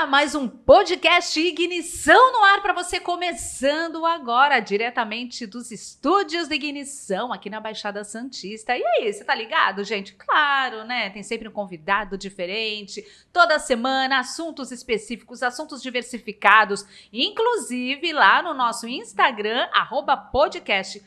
Mais um podcast Ignição no ar para você, começando agora, diretamente dos estúdios de Ignição, aqui na Baixada Santista. E aí, você tá ligado, gente? Claro, né? Tem sempre um convidado diferente, toda semana, assuntos específicos, assuntos diversificados, inclusive lá no nosso Instagram, @podcast,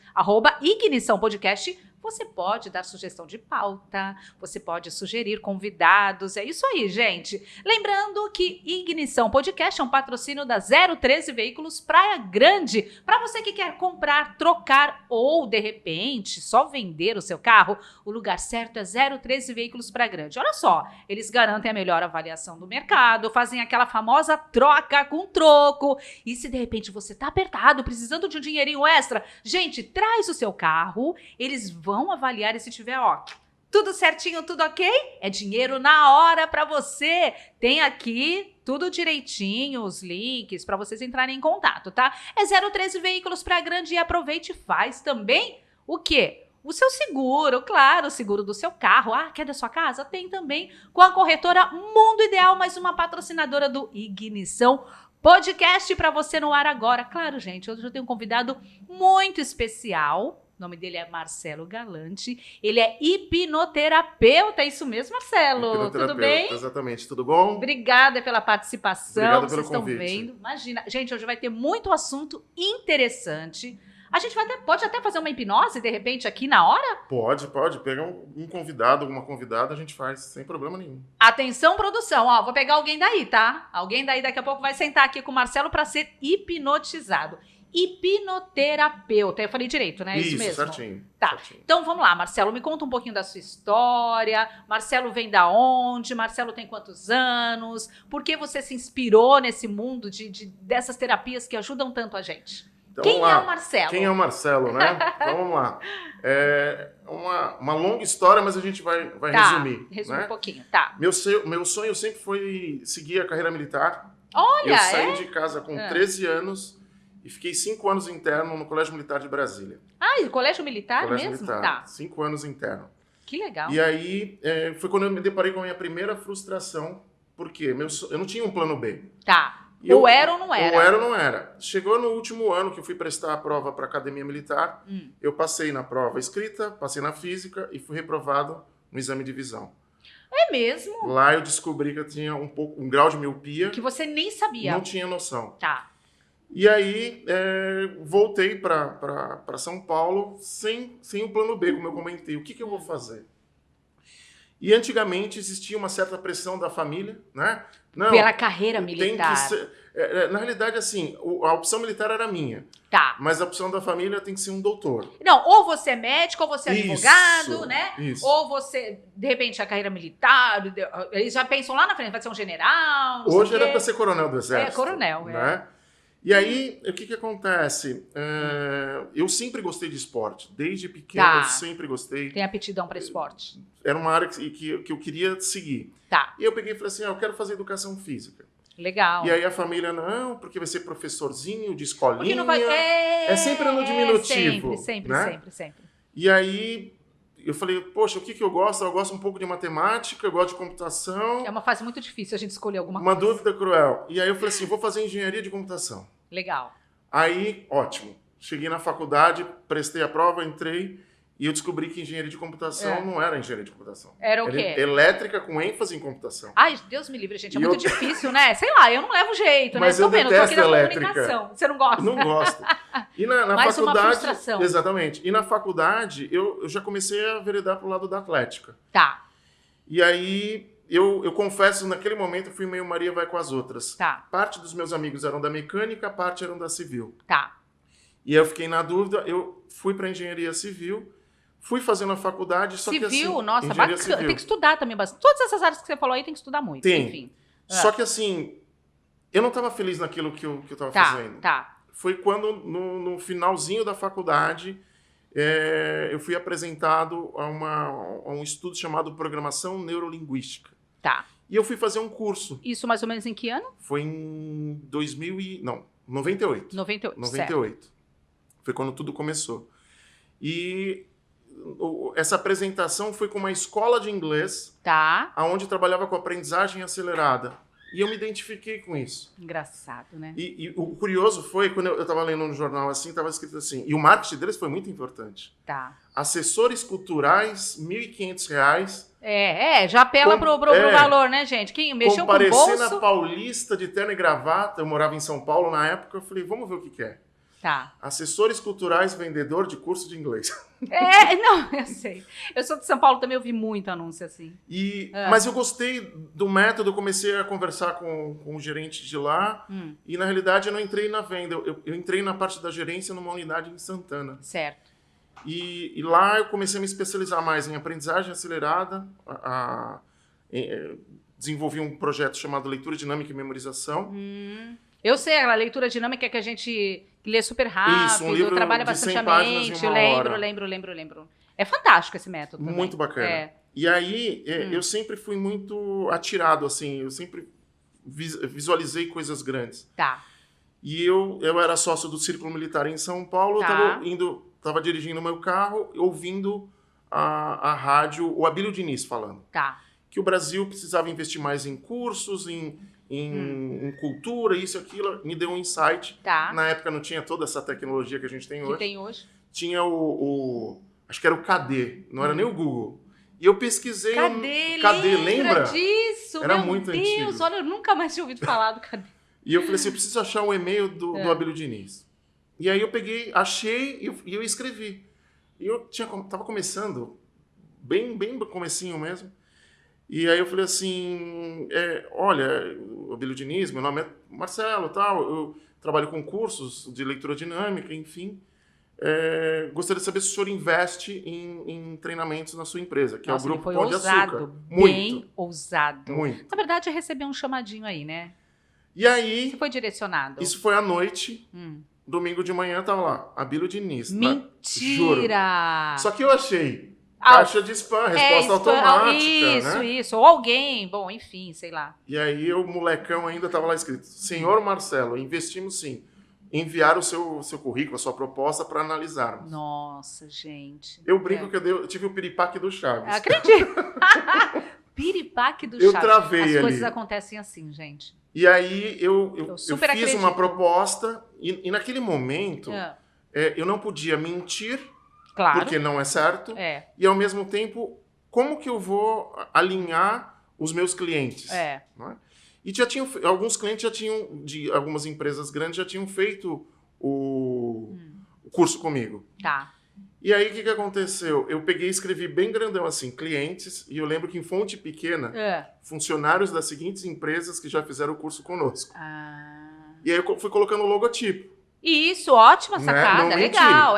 @Ignição Podcast. Você pode dar sugestão de pauta, você pode sugerir convidados, é isso aí, gente. Lembrando que Ignição Podcast é um patrocínio da 013 Veículos Praia Grande. Para você que quer comprar, trocar ou, de repente, só vender o seu carro, o lugar certo é 013 Veículos Praia Grande. Olha só, eles garantem a melhor avaliação do mercado, fazem aquela famosa troca com troco. E se, de repente, você tá apertado, precisando de um dinheirinho extra, gente, traz o seu carro, eles vão avaliar e se tiver, tudo certinho, tudo ok, é dinheiro na hora para você. Tem aqui tudo direitinho, os links para vocês entrarem em contato, tá? É 013 Veículos Praia Grande e aproveite e faz também o quê? O seu seguro, claro, o seguro do seu carro. Quer da sua casa? Tem também com a corretora Mundo Ideal, mais uma patrocinadora do Ignição Podcast para você no ar agora. Claro, gente, hoje eu tenho um convidado muito especial. O nome dele é Marcelo Galante, ele é hipnoterapeuta, é isso mesmo, Marcelo? Tudo bem? Exatamente, tudo bom? Obrigada pela participação, obrigado vocês pelo estão convite. vendo. Imagina, gente, hoje vai ter muito assunto interessante. A gente pode até fazer uma hipnose, de repente, aqui na hora? Pode, pega um convidado, uma convidada, a gente faz, sem problema nenhum. Atenção, produção, vou pegar alguém daí, tá? Alguém daí daqui a pouco vai sentar aqui com o Marcelo para ser hipnotizado. Hipnoterapeuta, eu falei direito, né? Isso mesmo? Certinho. Tá, certinho. Então vamos lá, Marcelo, me conta um pouquinho da sua história. Marcelo vem da onde? Marcelo tem quantos anos? Por que você se inspirou nesse mundo dessas terapias que ajudam tanto a gente? Então, Quem é o Marcelo? Quem é o Marcelo, né? Então vamos lá. É uma longa história, mas a gente vai resumir. Resume né? um pouquinho, tá. Meu sonho sempre foi seguir a carreira militar. Olha, Eu saí de casa com 13 anos e fiquei 5 anos interno no Colégio Militar de Brasília. E Colégio Militar Colégio mesmo? Militar, Tá. 5 anos interno. Que legal. E aí foi quando eu me deparei com a minha primeira frustração, porque eu não tinha um plano B. Tá. Ou era ou não era? Ou era ou não era. Chegou no último ano que eu fui prestar a prova para a Academia Militar, eu passei na prova escrita, passei na física e fui reprovado no exame de visão. É mesmo? Lá eu descobri que eu tinha um grau de miopia. Que você nem sabia. Não tinha noção. Tá. E aí voltei para São Paulo sem o plano B, como eu comentei. O que eu vou fazer? E antigamente existia uma certa pressão da família, né? Não, pela carreira militar. Na realidade, assim, a opção militar era minha. Tá. Mas a opção da família tem que ser um doutor. Não, ou você é médico, ou você é advogado, né? Isso. Ou você, de repente, a carreira militar, eles já pensam lá na frente, vai ser um general, não Hoje sei o era quê. para ser coronel do Exército. Coronel, né? E aí, o que acontece? Eu sempre gostei de esporte. Desde pequeno, eu sempre gostei. Tem aptidão para esporte. Era uma área que eu queria seguir. Tá. E eu peguei e falei assim, eu quero fazer educação física. Legal. E aí a família, não, porque vai ser professorzinho de escolinha. Porque não vai... É sempre no diminutivo. Sempre, né? sempre. E aí eu falei, poxa, o que eu gosto? Eu gosto um pouco de matemática, eu gosto de computação. É uma fase muito difícil a gente escolher alguma Uma coisa. dúvida cruel. E aí eu falei assim, vou fazer engenharia de computação. Legal. Aí, ótimo. Cheguei na faculdade, prestei a prova, entrei e eu descobri que engenharia de computação não era engenharia de computação. Era o quê? Elétrica com ênfase em computação. Ai, Deus me livre, gente. É muito difícil, né? Sei lá, eu não levo jeito, Mas né? eu vendo, tô aqui na elétrica. comunicação. Você não gosta? Não gosto. E na Mais faculdade, uma frustração. Exatamente. E na faculdade, eu já comecei a veredar pro lado da atlética. Tá. E aí, eu confesso, naquele momento, eu fui meio Maria vai com as outras. Tá. Parte dos meus amigos eram da mecânica, parte eram da civil. Tá. E aí eu fiquei na dúvida, eu fui para engenharia civil, fui fazendo a faculdade, só que assim... Civil, nossa, engenharia bacana. civil. Tem que estudar também bastante. Todas essas áreas que você falou aí tem que estudar muito. Tem. Enfim. Só que assim, eu não estava feliz naquilo que eu estava fazendo. Tá. Foi quando, no finalzinho da faculdade, eu fui apresentado a um estudo chamado Programação Neurolinguística. Tá. E eu fui fazer um curso. Isso mais ou menos em que ano? Foi em 98. 98. 98. Foi quando tudo começou. E essa apresentação foi com uma escola de inglês, Tá. onde trabalhava com aprendizagem acelerada. E eu me identifiquei com isso. Engraçado, né? E o curioso foi, quando eu estava lendo no jornal assim, estava escrito assim, e o marketing deles foi muito importante. Tá. Assessores culturais, R$ 1.500. Já apela pro valor, né, gente? Quem mexeu com o bolso... Comparecer na Paulista de terno e gravata, eu morava em São Paulo na época, eu falei, vamos ver o que é. Tá. Assessores culturais, vendedor de curso de inglês. Não, eu sei. Eu sou de São Paulo, também ouvi muito anúncio assim. Mas eu gostei do método, eu comecei a conversar com o gerente de lá, e na realidade eu não entrei na venda, eu entrei na parte da gerência numa unidade em Santana. Certo. E lá eu comecei a me especializar mais em aprendizagem acelerada, desenvolvi um projeto chamado Leitura Dinâmica e Memorização. Eu sei, a leitura dinâmica que a gente lê super rápido, Isso, um livro trabalha de bastante 100 a páginas mente. em uma hora. Lembro. É fantástico esse método também. Muito bacana. E aí, eu sempre fui muito atirado, assim, eu sempre visualizei coisas grandes. Tá. E eu era sócio do Círculo Militar em São Paulo, eu estava dirigindo meu carro, ouvindo a rádio, o Abílio Diniz falando. Tá. Que o Brasil precisava investir mais em cursos, em cultura, isso e aquilo, me deu um insight. Tá. Na época não tinha toda essa tecnologia que a gente tem hoje. Que tem hoje. Tinha acho que era o KD, não era nem o Google. E eu pesquisei... KD, lembra disso? Era Meu muito Deus, antigo. olha, eu nunca mais tinha ouvido falar do KD. E eu falei assim, eu preciso achar o e-mail do Abílio Diniz. E aí eu peguei, achei e eu escrevi. E eu tava começando, bem comecinho mesmo. E aí eu falei assim, olha, o Abílio Diniz, meu nome é Marcelo, tal, eu trabalho com cursos de leitura dinâmica, enfim. Gostaria de saber se o senhor investe em treinamentos na sua empresa, que é o Grupo foi Pão de ousado, Açúcar. Bem ousado. Muito. Na verdade, eu recebi um chamadinho aí, né? E aí... Você foi direcionado. Isso foi à noite. Domingo de manhã tava lá, Abílio Diniz. Mentira! Juro. Só que eu achei caixa de spam, resposta automática, né? Isso. Ou alguém, bom, enfim, sei lá. E aí o molecão ainda tava lá escrito, senhor Marcelo, investimos sim. Enviar o seu currículo, a sua proposta para analisarmos. Nossa, gente. Eu brinco que eu tive o piripaque do Chaves. Acredito. Piripaque do Chaves. Eu travei ali. As coisas acontecem assim, gente. E aí eu fiz uma proposta e naquele momento eu não podia mentir, claro, porque não é certo. E ao mesmo tempo, como que eu vou alinhar os meus clientes? Não é? E alguns clientes de algumas empresas grandes já tinham feito o curso comigo. Tá. E aí, o que aconteceu? Eu peguei e escrevi bem grandão assim, clientes, e eu lembro que em fonte pequena, funcionários das seguintes empresas que já fizeram o curso conosco. E aí eu fui colocando o logotipo. Isso, ótima sacada, legal,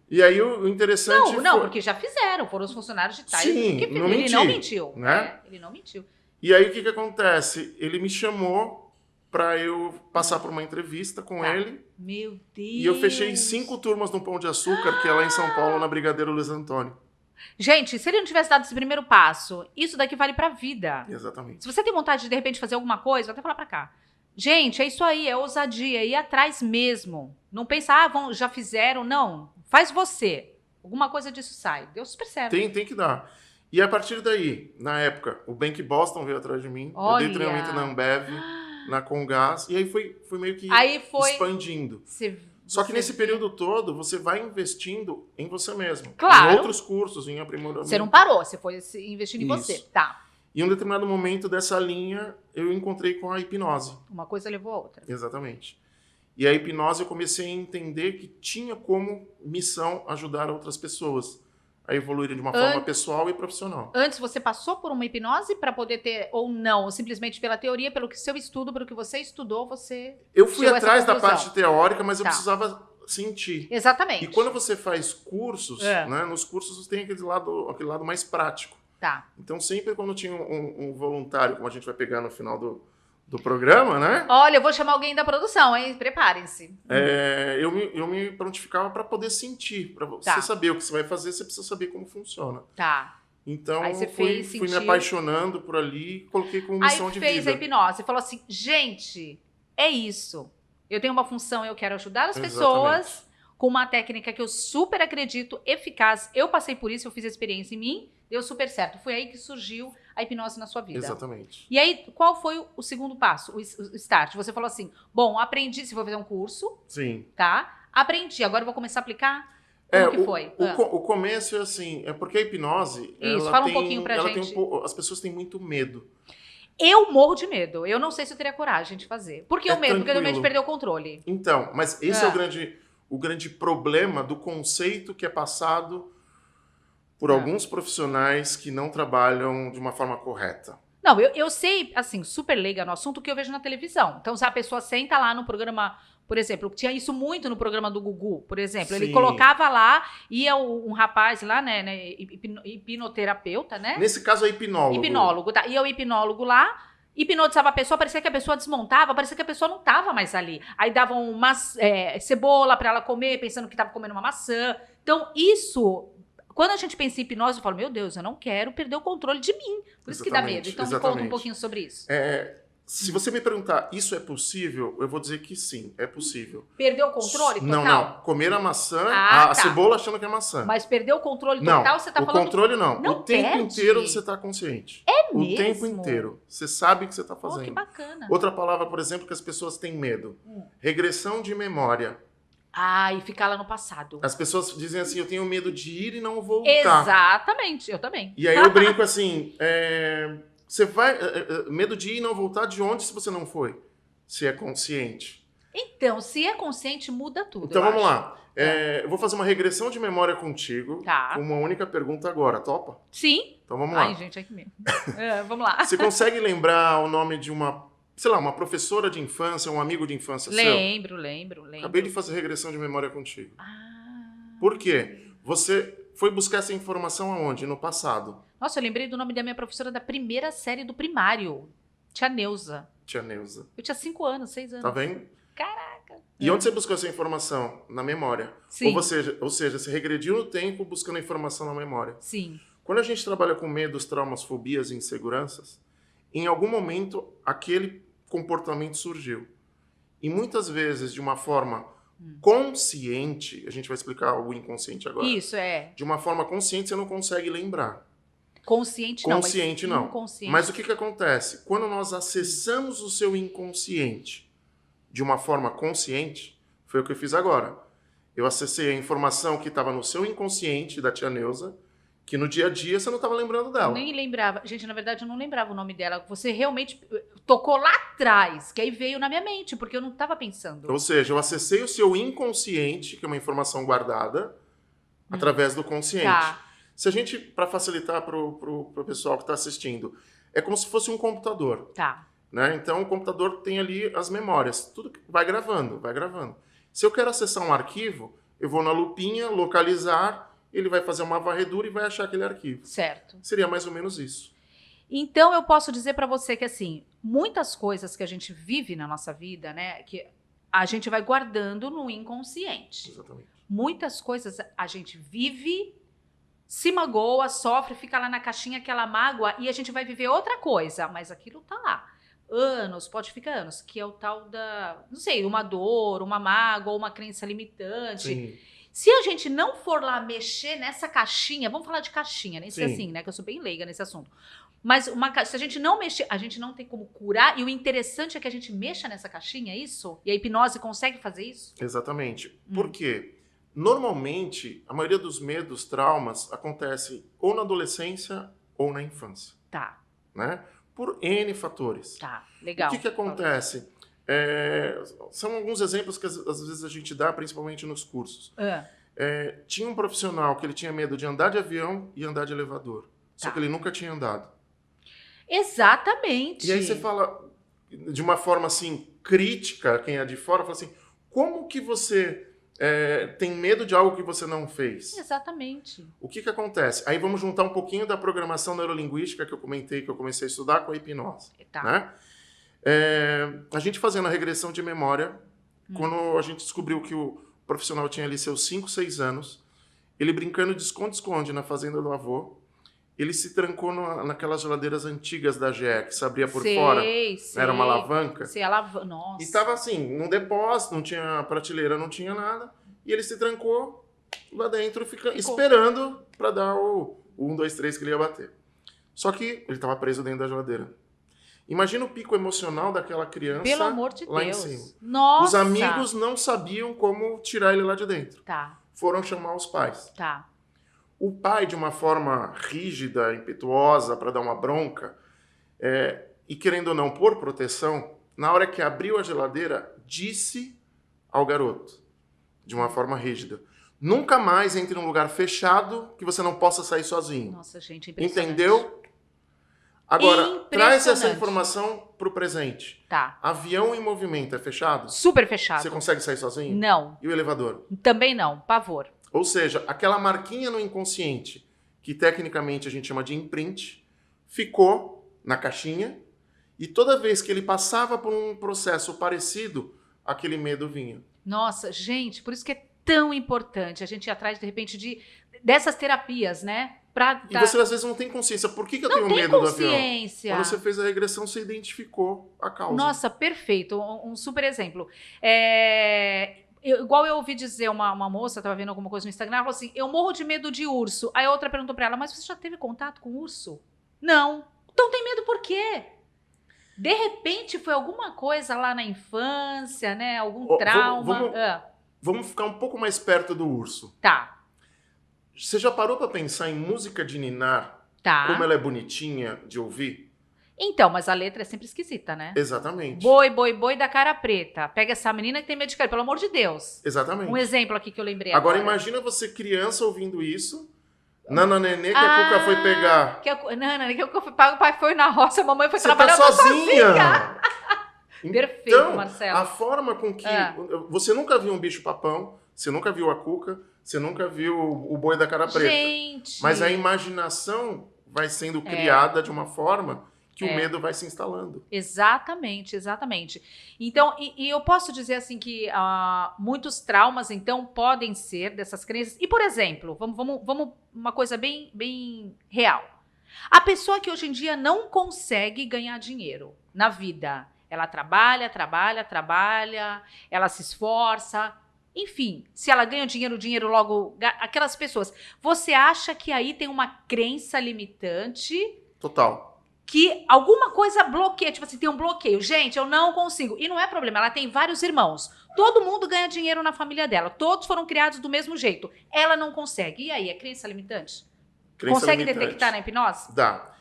E aí o interessante Não, porque já fizeram, foram os funcionários de tais. Sim, ele não mentiu. Né? Ele não mentiu. E aí o que acontece? Ele me chamou para eu passar por uma entrevista com ele. Meu Deus! E eu fechei 5 turmas no Pão de Açúcar, que é lá em São Paulo, na Brigadeiro Luiz Antônio. Gente, se ele não tivesse dado esse primeiro passo, isso daqui vale pra vida. Exatamente. Se você tem vontade de repente fazer alguma coisa, vou até falar pra cá. Gente, é isso aí, é ousadia, ir atrás mesmo. Não pensa, já fizeram, não. Faz você. Alguma coisa disso sai. Deus percebe. Tem que dar. E a partir daí, na época, o Bank Boston veio atrás de mim. Olha. Eu dei treinamento na Ambev, na Comgás. E aí foi meio que expandindo. Só que nesse período todo, você vai investindo em você mesmo. Claro. Em outros cursos, em aprimoramento. Você não parou, você foi investindo em você. Tá. E em um determinado momento dessa linha, eu encontrei com a hipnose. Uma coisa levou a outra. Exatamente. E a hipnose eu comecei a entender que tinha como missão ajudar outras pessoas a evoluírem de uma forma pessoal e profissional. Antes você passou por uma hipnose para poder ter, ou não, ou simplesmente pela teoria, pelo que seu estudo, pelo que você estudou, você... Eu fui atrás da parte teórica, mas eu precisava sentir. Exatamente. E quando você faz cursos, né, nos cursos você tem aquele lado mais prático. Tá. Então sempre quando tinha um voluntário, como a gente vai pegar no final do programa, né? Olha, eu vou chamar alguém da produção, hein? Preparem-se. Eu me prontificava para poder sentir. Para você saber o que você vai fazer, você precisa saber como funciona. Tá. Então, aí você fui me apaixonando por ali e coloquei como missão de vida. Aí fez a hipnose. Falou assim, gente, é isso. Eu tenho uma função, eu quero ajudar as pessoas com uma técnica que eu super acredito, eficaz. Eu passei por isso, eu fiz a experiência em mim, deu super certo. Foi aí que surgiu a hipnose na sua vida. Exatamente. E aí, qual foi o segundo passo, o start? Você falou assim, bom, aprendi, se for fazer um curso, Sim. tá? Aprendi, agora eu vou começar a aplicar? Como que foi? O começo é assim, é porque a hipnose... Isso, fala um pouquinho pra gente. As pessoas têm muito medo. Eu morro de medo. Eu não sei se eu teria coragem de fazer. Por que o medo? Porque eu tenho medo de perder o controle. Então, mas esse é o grande problema do conceito que é passado por alguns profissionais que não trabalham de uma forma correta. Não, eu sei, assim, super leiga no assunto, que eu vejo na televisão. Então, se a pessoa senta lá no programa, por exemplo, tinha isso muito no programa do Gugu, por exemplo. Ele colocava lá, ia um rapaz lá, né, hipnoterapeuta, né? Nesse caso é hipnólogo. Hipnólogo, tá? Ia o hipnólogo lá, hipnotizava a pessoa, parecia que a pessoa desmontava, parecia que a pessoa não tava mais ali. Aí davam uma cebola pra ela comer, pensando que tava comendo uma maçã. Então, isso... Quando a gente pensa em hipnose, eu falo, meu Deus, eu não quero perder o controle de mim. Por isso que dá medo. Então, me conta um pouquinho sobre isso. Se você me perguntar, isso é possível? Eu vou dizer que sim, é possível. Perder o controle total? Não. Comer a maçã, a cebola achando que é maçã. Mas perder o controle total, você tá falando... o controle não. Não o tempo perde? inteiro você tá consciente. É mesmo? O tempo inteiro. Você sabe o que você tá fazendo. Que bacana. Outra palavra, por exemplo, que as pessoas têm medo. Regressão de memória. E ficar lá no passado. As pessoas dizem assim, eu tenho medo de ir e não voltar. Exatamente, eu também. E aí eu brinco assim, você vai... medo de ir e não voltar de onde se você não foi? Se é consciente. Então, se é consciente, muda tudo. Então vamos lá. Eu vou fazer uma regressão de memória contigo. Tá. Com uma única pergunta agora, topa? Sim. Então vamos lá. Ai, gente, aqui mesmo. Vamos lá. Você consegue lembrar o nome de uma professora de infância, um amigo de infância seu? Lembro. Acabei de fazer regressão de memória contigo. Por quê? Você foi buscar essa informação aonde? No passado. Nossa, eu lembrei do nome da minha professora da primeira série do primário. Tia Neuza. Eu tinha 5 anos, 6 anos. Tá vendo? Caraca. E onde você buscou essa informação? Na memória. Sim. Ou seja, você regrediu no tempo buscando a informação na memória. Sim. Quando a gente trabalha com medos, traumas, fobias e inseguranças, em algum momento aquele comportamento surgiu. E muitas vezes, de uma forma consciente, a gente vai explicar o inconsciente agora. Isso, De uma forma consciente, você não consegue lembrar. Consciente não. Inconsciente. Mas o que acontece? Quando nós acessamos o seu inconsciente de uma forma consciente, foi o que eu fiz agora. Eu acessei a informação que estava no seu inconsciente, da tia Neuza, que no dia a dia você não estava lembrando dela. Eu nem lembrava. Gente, na verdade, eu não lembrava o nome dela. Você realmente tocou lá atrás, que aí veio na minha mente, porque eu não estava pensando. Ou seja, eu acessei o seu inconsciente, que é uma informação guardada, através do consciente. Tá. Se a gente, para facilitar para o pessoal que está assistindo, é como se fosse um computador. Tá. Né? Então, o computador tem ali as memórias. Tudo vai gravando. Se eu quero acessar um arquivo, eu vou na lupinha, localizar, ele vai fazer uma varredura e vai achar aquele arquivo. Certo. Seria mais ou menos isso. Então, eu posso dizer para você que, assim, muitas coisas que a gente vive na nossa vida, né, que a gente vai guardando no inconsciente. Exatamente. Muitas coisas a gente vive, se magoa, sofre, fica lá na caixinha aquela mágoa e a gente vai viver outra coisa, mas aquilo tá lá. Anos, pode ficar anos, que é o tal da, não sei, uma dor, uma mágoa, uma crença limitante. Sim. Se a gente não for lá mexer nessa caixinha, vamos falar de caixinha, nem sei assim, né, que eu sou bem leiga nesse assunto. Mas se a gente não mexer, a gente não tem como curar, e o interessante é que a gente mexa nessa caixinha, é isso? E a hipnose consegue fazer isso? Exatamente. Por quê? Normalmente, a maioria dos medos, traumas, acontece ou na adolescência ou na infância. Tá. Né? Por N fatores. Tá, legal. O que acontece? São alguns exemplos que às vezes a gente dá, principalmente nos cursos. Tinha um profissional que ele tinha medo de andar de avião e andar de elevador. Só que ele nunca tinha andado. Exatamente. E aí você fala, de uma forma assim, crítica, quem é de fora, fala assim, como que você tem medo de algo que você não fez? Exatamente. O que acontece? Aí vamos juntar um pouquinho da programação neurolinguística que eu comentei, que eu comecei a estudar com a hipnose. Tá. Né? A gente fazendo a regressão de memória, quando a gente descobriu que o profissional tinha ali seus 5, 6 anos, ele brincando de esconde-esconde na fazenda do avô, ele se trancou naquelas geladeiras antigas da GE, que se abria por fora. Era uma alavanca. Nossa. E estava assim, num depósito, não tinha prateleira, não tinha nada. E ele se trancou lá dentro, ficou esperando para dar o 1, 2, 3 que ele ia bater. Só que ele estava preso dentro da geladeira. Imagina o pico emocional daquela criança Pelo amor de lá Deus. em cima. Nossa. Os amigos não sabiam como tirar ele lá de dentro. Tá, Foram chamar os pais. tá. O pai, de uma forma rígida, impetuosa, para dar uma bronca, e querendo ou não, por proteção, na hora que abriu a geladeira, disse ao garoto, de uma forma rígida, nunca mais entre num lugar fechado que você não possa sair sozinho. Nossa, gente, impressionante. Entendeu? Agora, traz essa Impressionante. informação pro presente. Tá. Avião em movimento é fechado? Super fechado. Você consegue sair sozinho? Não, E o elevador? também não. Pavor. Ou seja, aquela marquinha no inconsciente, que tecnicamente a gente chama de imprint, ficou na caixinha e toda vez que ele passava por um processo parecido, aquele medo vinha. Nossa, gente, por isso que é tão importante a gente ir atrás, de repente, dessas terapias, né? E você às vezes não tem consciência. Por que eu tenho Não tem medo do avião? consciência. Quando você fez a regressão, você identificou a causa. Nossa, perfeito. Um super exemplo. Igual eu ouvi dizer, uma moça, estava vendo alguma coisa no Instagram, ela falou assim, eu morro de medo de urso. Aí a outra perguntou para ela, mas você já teve contato com urso? Não. Então tem medo por quê? De repente foi alguma coisa lá na infância, né? Algum trauma. Vamos ficar um pouco mais perto do urso. Tá. Você já parou para pensar em música de ninar? Tá. Como ela é bonitinha de ouvir? Então, mas a letra é sempre esquisita, né? Exatamente. Boi, boi, boi da cara preta. Pega essa menina que tem medo de cair, pelo amor de Deus. Exatamente. Um exemplo aqui que eu lembrei Agora agora. imagina você criança ouvindo isso, Nana Nenê, que a Cuca foi pegar. O pai foi na roça, a mamãe foi Você tá trabalhar sozinha! Perfeito, Então, Marcelo. a forma com que... Você nunca viu um bicho-papão, você nunca viu a Cuca, você nunca viu o boi da cara preta. Gente! Mas a imaginação vai sendo criada de uma forma que o medo vai se instalando. Exatamente, exatamente. Então, e eu posso dizer assim que muitos traumas, então, podem ser dessas crenças. E, por exemplo, vamos uma coisa bem, bem real. A pessoa que hoje em dia não consegue ganhar dinheiro na vida, ela trabalha, ela se esforça, enfim, se ela ganha o dinheiro logo... Aquelas pessoas, você acha que aí tem uma crença limitante... Total. Que alguma coisa bloqueia, tipo assim, tem um bloqueio. Gente, eu não consigo. E não é problema, ela tem vários irmãos. Todo mundo ganha dinheiro na família dela. Todos foram criados do mesmo jeito. Ela não consegue. E aí, é crença limitante? Consegue detectar na hipnose? Dá.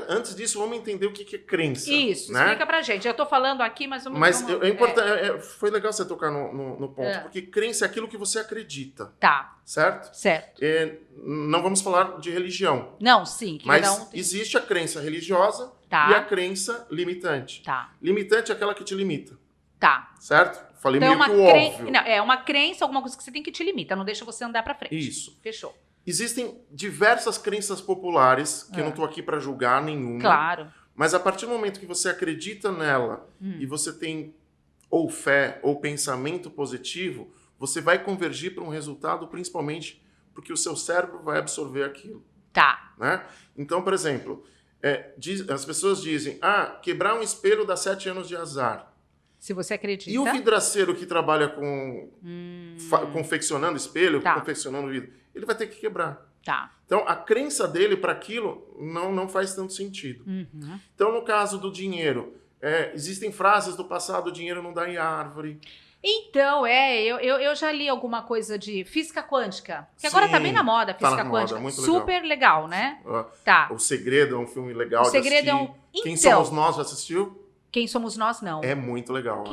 Antes disso, vamos entender o que é crença. Isso, né? explica pra gente. Eu tô falando aqui, mas vamos... É importante, foi legal você tocar no ponto, porque crença é aquilo que você acredita. Tá. Certo? Certo. Não vamos falar de religião. Não, sim. Mas existe a crença religiosa e a crença limitante. Tá. Limitante é aquela que te limita. Tá. Certo? Falei então, meio que o óbvio. Não, é uma crença, alguma coisa que você tem que te limita, não deixa você andar pra frente. Isso. Fechou. Existem diversas crenças populares, que eu não estou aqui para julgar nenhuma. Claro. Mas a partir do momento que você acredita nela e você tem ou fé ou pensamento positivo, você vai convergir para um resultado, principalmente porque o seu cérebro vai absorver aquilo. Tá. Né? Então, por exemplo, as pessoas dizem, quebrar um espelho dá 7 anos de azar. Se você acredita. E o vidraceiro que trabalha confeccionando espelho, confeccionando vidro, ele vai ter que quebrar. Tá. Então, a crença dele para aquilo não faz tanto sentido. Uhum. Então, no caso do dinheiro, existem frases do passado, o dinheiro não dá em árvore. Então, eu já li alguma coisa de física quântica, que agora tá bem na moda, física quântica. Moda, muito super legal, né? Tá. O Segredo é um filme legal de assistir. Quem Somos Nós, já assistiu? Quem Somos Nós, não. É muito legal,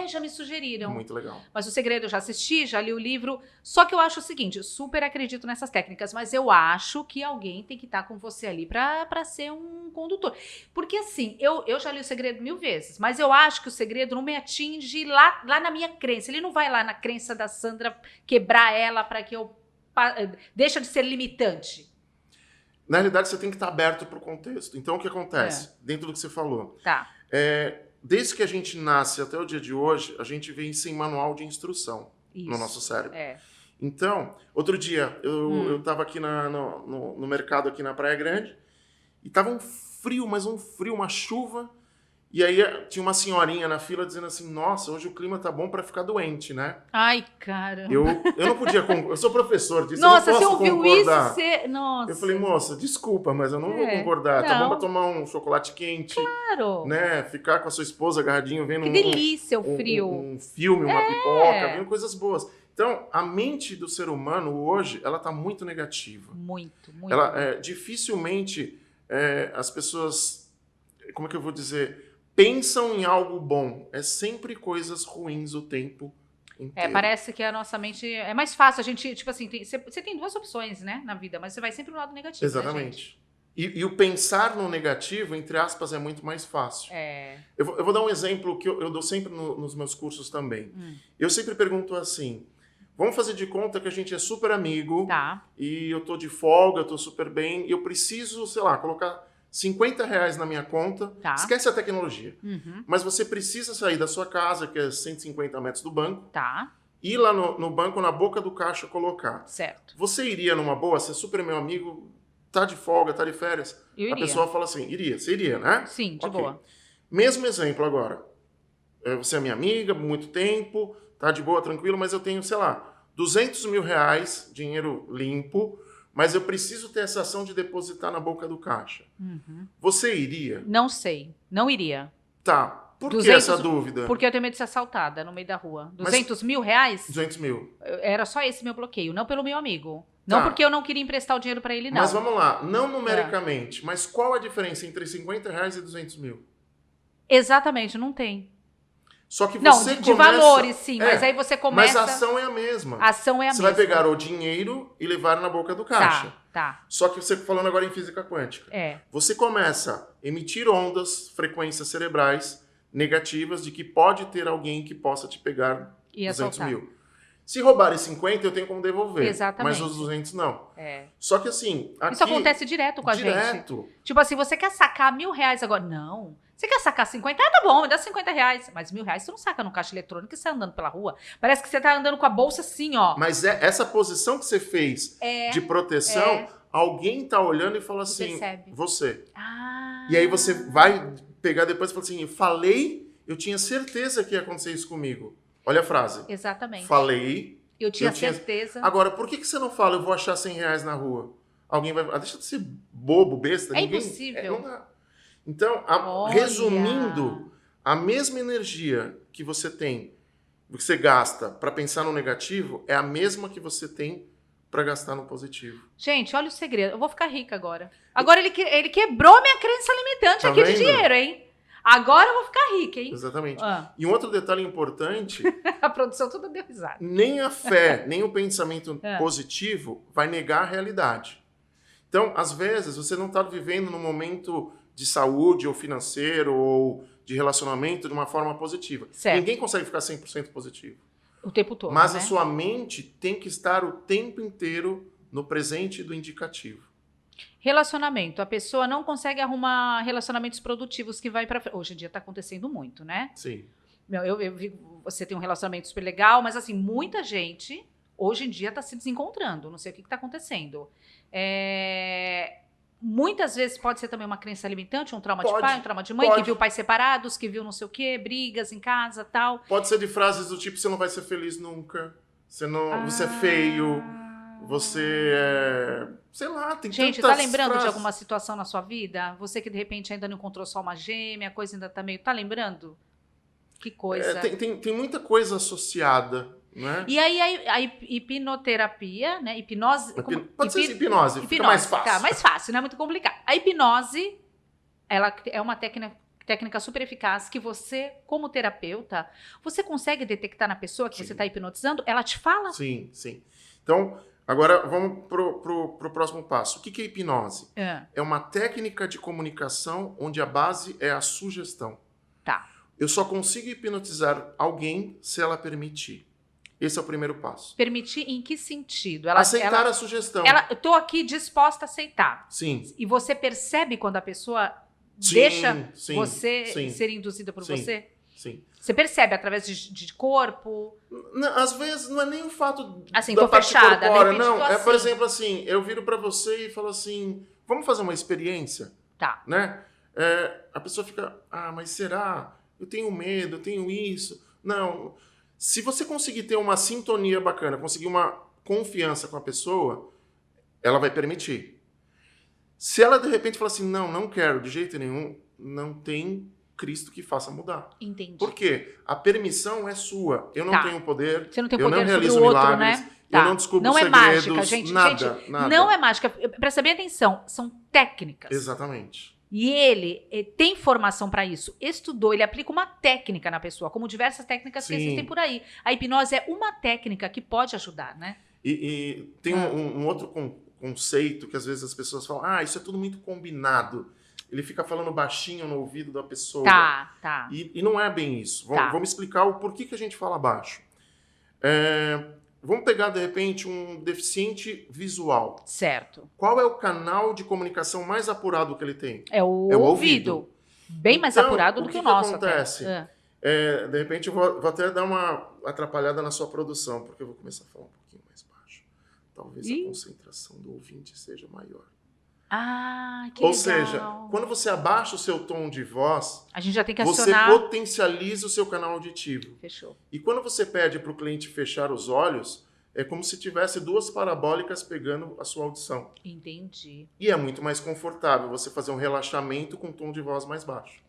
já me sugeriram. Muito legal. Mas O Segredo eu já assisti, já li o livro. Só que eu acho o seguinte, eu super acredito nessas técnicas, mas eu acho que alguém tem que estar com você ali pra ser um condutor. Porque assim, eu já li O Segredo 1000 vezes, mas eu acho que o segredo não me atinge lá na minha crença. Ele não vai lá na crença da Sandra quebrar ela pra que eu... Deixa de ser limitante. Na realidade, você tem que estar aberto pro contexto. Então, o que acontece? Dentro do que você falou. Tá. Desde que a gente nasce até o dia de hoje, a gente vem sem manual de instrução no nosso cérebro. Então, outro dia, eu estava aqui no mercado aqui na Praia Grande e estava um frio, mas um frio, uma chuva, E aí tinha uma senhorinha na fila dizendo assim, nossa, hoje o clima tá bom para ficar doente, né? Ai, cara. Eu não podia concordar. Eu sou professor disso, Nossa, eu não você posso ouviu concordar. isso? Você... Nossa. Eu falei, moça, desculpa, mas eu não vou É, concordar. Tá bom não. pra tomar um chocolate quente, Claro. né? Ficar com a sua esposa agarradinho, vendo Que delícia o frio. um filme, uma pipoca, vendo coisas boas. Então, a mente do ser humano hoje, ela tá muito negativa. Muito. Ela, dificilmente as pessoas, como é que eu vou dizer, pensam em algo bom. É sempre coisas ruins o tempo inteiro. Parece que a nossa mente é mais fácil. A gente, tipo assim, você tem duas opções, né, na vida, mas você vai sempre pro lado negativo. Exatamente. Né, e o pensar no negativo, entre aspas, é muito mais fácil. Eu vou dar um exemplo que eu dou sempre nos meus cursos também. Eu sempre pergunto assim, vamos fazer de conta que a gente é super amigo, e eu tô de folga, eu tô super bem, e eu preciso, sei lá, colocar R$50 na minha conta, esquece a tecnologia. Mas você precisa sair da sua casa, que é 150 metros do banco, ir lá no banco, na boca do caixa, colocar. Certo. Você iria numa boa? Você é super meu amigo, tá de folga, tá de férias? Eu iria. A pessoa fala assim, você iria, né? Sim, de boa. Mesmo exemplo agora. Você é minha amiga, muito tempo, tá de boa, tranquilo, mas eu tenho, sei lá, R$200 mil, dinheiro limpo, mas eu preciso ter essa ação de depositar na boca do caixa. Você iria? Não sei. Não iria. Tá. Por que essa dúvida? Porque eu tenho medo de ser assaltada no meio da rua. R$200 mil? 200 mil. Era só esse meu bloqueio, não pelo meu amigo. Não porque eu não queria emprestar o dinheiro pra ele, não. Mas vamos lá, não numericamente, mas qual a diferença entre R$50 e 200 mil? Exatamente, não tem. Só que não, você de valores, sim, mas aí você começa... Mas a ação é a mesma. A ação é a mesma. Você vai pegar o dinheiro e levar na boca do caixa. Tá. Só que você falando agora em física quântica. Você começa a emitir ondas, frequências cerebrais negativas de que pode ter alguém que possa te pegar 200 mil. Se roubarem 50, eu tenho como devolver. Exatamente. Mas os 200 não. Só que assim... Aqui, isso acontece direto com a gente. Tipo assim, você quer sacar R$1.000 agora? Não. Você quer sacar 50? Tá bom, me dá R$50. Mas R$1.000 você não saca no caixa eletrônico e sai andando pela rua. Parece que você tá andando com a bolsa assim, ó. Mas essa posição que você fez de proteção, alguém tá olhando e fala assim, você. E aí você vai pegar depois e fala assim, eu tinha certeza que ia acontecer isso comigo. Olha a frase. Exatamente. Falei. Eu tinha certeza. Agora, por que você não fala, eu vou achar R$100 na rua? Alguém vai... deixa de ser bobo, besta. Impossível. Não dá. Então, resumindo, a mesma energia que você tem, que você gasta para pensar no negativo, é a mesma que você tem para gastar no positivo. Gente, olha o segredo. Eu vou ficar rica agora. Agora ele quebrou minha crença limitante aqui de dinheiro, hein? Agora eu vou ficar rica, hein? Exatamente. E um outro detalhe importante... A produção toda deu risada. Nem a fé, nem o pensamento positivo vai negar a realidade. Então, às vezes, você não está vivendo num momento de saúde ou financeiro ou de relacionamento de uma forma positiva. Certo. Ninguém consegue ficar 100% positivo. O tempo todo, Mas a sua mente tem que estar o tempo inteiro no presente do indicativo. Relacionamento. A pessoa não consegue arrumar relacionamentos produtivos que vai pra frente. Hoje em dia tá acontecendo muito, né? Sim. Eu vi, você tem um relacionamento super legal, mas assim, muita gente hoje em dia tá se desencontrando. Não sei o que tá acontecendo. Muitas vezes pode ser também uma crença limitante, um trauma de pai, um trauma de mãe, que viu pais separados, que viu não sei o quê, brigas em casa, tal. Pode ser de frases do tipo, você não vai ser feliz nunca, você é feio, você é... Sei lá, tem gente, tantas tá lembrando frases. de alguma situação na sua vida? Você que de repente ainda não encontrou só uma gêmea, a coisa ainda tá meio... Tá lembrando? Que coisa. Tem muita coisa associada, né? E aí a hipnoterapia, né? Hipnose... Pode ser hipnose, fica mais fácil. Tá, mais fácil, não é muito complicado. A hipnose, ela é uma técnica super eficaz que você, como terapeuta, você consegue detectar na pessoa que você está hipnotizando, ela te fala? Sim. Então, agora vamos pro próximo passo. O que é hipnose? É uma técnica de comunicação onde a base é a sugestão. Tá. Eu só consigo hipnotizar alguém se ela permitir. Esse é o primeiro passo. Permitir em que sentido? Aceitar a sugestão. Eu tô aqui disposta a aceitar. Sim. E você percebe quando a pessoa deixa você sim. ser induzida por você? Sim. Você percebe através de corpo? Não, às vezes não é nem o fato assim, da tô parte fechada, corpórea, de repente não. tô assim. Por exemplo, assim, eu viro pra você e falo assim, vamos fazer uma experiência? Tá. Né? a pessoa fica, mas será? Eu tenho medo, eu tenho isso. Não. Se você conseguir ter uma sintonia bacana, conseguir uma confiança com a pessoa, ela vai permitir. Se ela, de repente, falar assim, não quero, de jeito nenhum, não tem Cristo que faça mudar. Entendi. Por quê? A permissão é sua. Eu não tenho poder, você não tem eu poder não realizo sobre o outro, milagres, né? eu não descubro não segredos, é mágica, gente. nada. Não é mágica. Presta bem atenção, são técnicas. Exatamente. E ele tem formação para isso, estudou, ele aplica uma técnica na pessoa, como diversas técnicas que existem por aí. A hipnose é uma técnica que pode ajudar, né? E tem um outro conceito que às vezes as pessoas falam, isso é tudo muito combinado. Ele fica falando baixinho no ouvido da pessoa. Tá. E não é bem isso. Vamos explicar o porquê que a gente fala baixo. Vamos pegar, de repente, um deficiente visual. Certo. Qual é o canal de comunicação mais apurado que ele tem? É o ouvido. Bem mais apurado do que o nosso. O que acontece? De repente, eu vou até dar uma atrapalhada na sua produção, porque eu vou começar a falar um pouquinho mais baixo. Talvez a concentração do ouvinte seja maior. Que Ou legal. seja, quando você abaixa o seu tom de voz, a gente já tem que você acionar... potencializa o seu canal auditivo. Fechou. E quando você pede para o cliente fechar os olhos, é como se tivesse duas parabólicas pegando a sua audição. Entendi. E é muito mais confortável você fazer um relaxamento com um tom de voz mais baixo.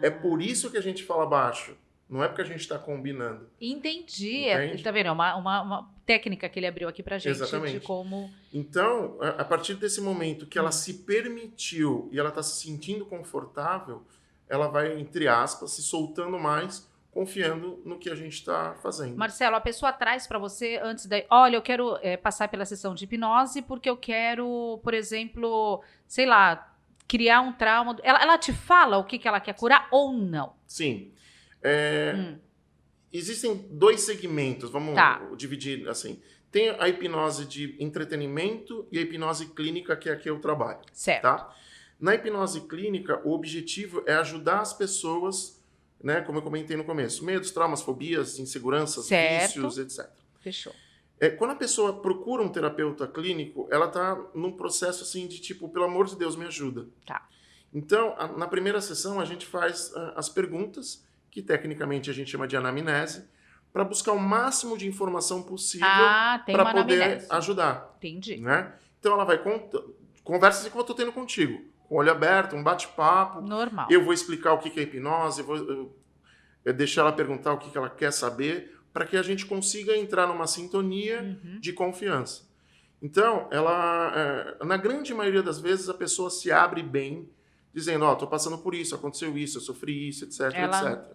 É por isso que a gente fala baixo. Não é porque a gente está combinando. Entendi. Entende? Tá vendo? É uma técnica que ele abriu aqui pra gente. Exatamente. De como... Então, a partir desse momento que ela se permitiu e ela está se sentindo confortável, ela vai, entre aspas, se soltando mais, confiando no que a gente está fazendo. Marcelo, a pessoa traz para você antes da... Olha, eu quero passar pela sessão de hipnose porque eu quero, por exemplo, sei lá, criar um trauma. Ela te fala o que ela quer curar ou não? Sim. Existem dois segmentos, vamos dividir assim. Tem a hipnose de entretenimento e a hipnose clínica, que é a que eu trabalho. Certo. Tá? Na hipnose clínica, o objetivo é ajudar as pessoas, né, como eu comentei no começo, medos, traumas, fobias, inseguranças, vícios, etc. Fechou. Quando a pessoa procura um terapeuta clínico, ela está num processo assim de tipo, pelo amor de Deus, me ajuda. Tá. Então, na primeira sessão, a gente faz as perguntas, que tecnicamente a gente chama de anamnese, para buscar o máximo de informação possível para poder ajudar. Entendi. Né? Então ela vai conversa assim como eu estou tendo contigo, com o olho aberto, um bate-papo. Normal. Eu vou explicar o que é hipnose, eu deixar ela perguntar o que ela quer saber, para que a gente consiga entrar numa sintonia de confiança. Então, na grande maioria das vezes, a pessoa se abre bem, dizendo, estou passando por isso, aconteceu isso, eu sofri isso, etc, etc.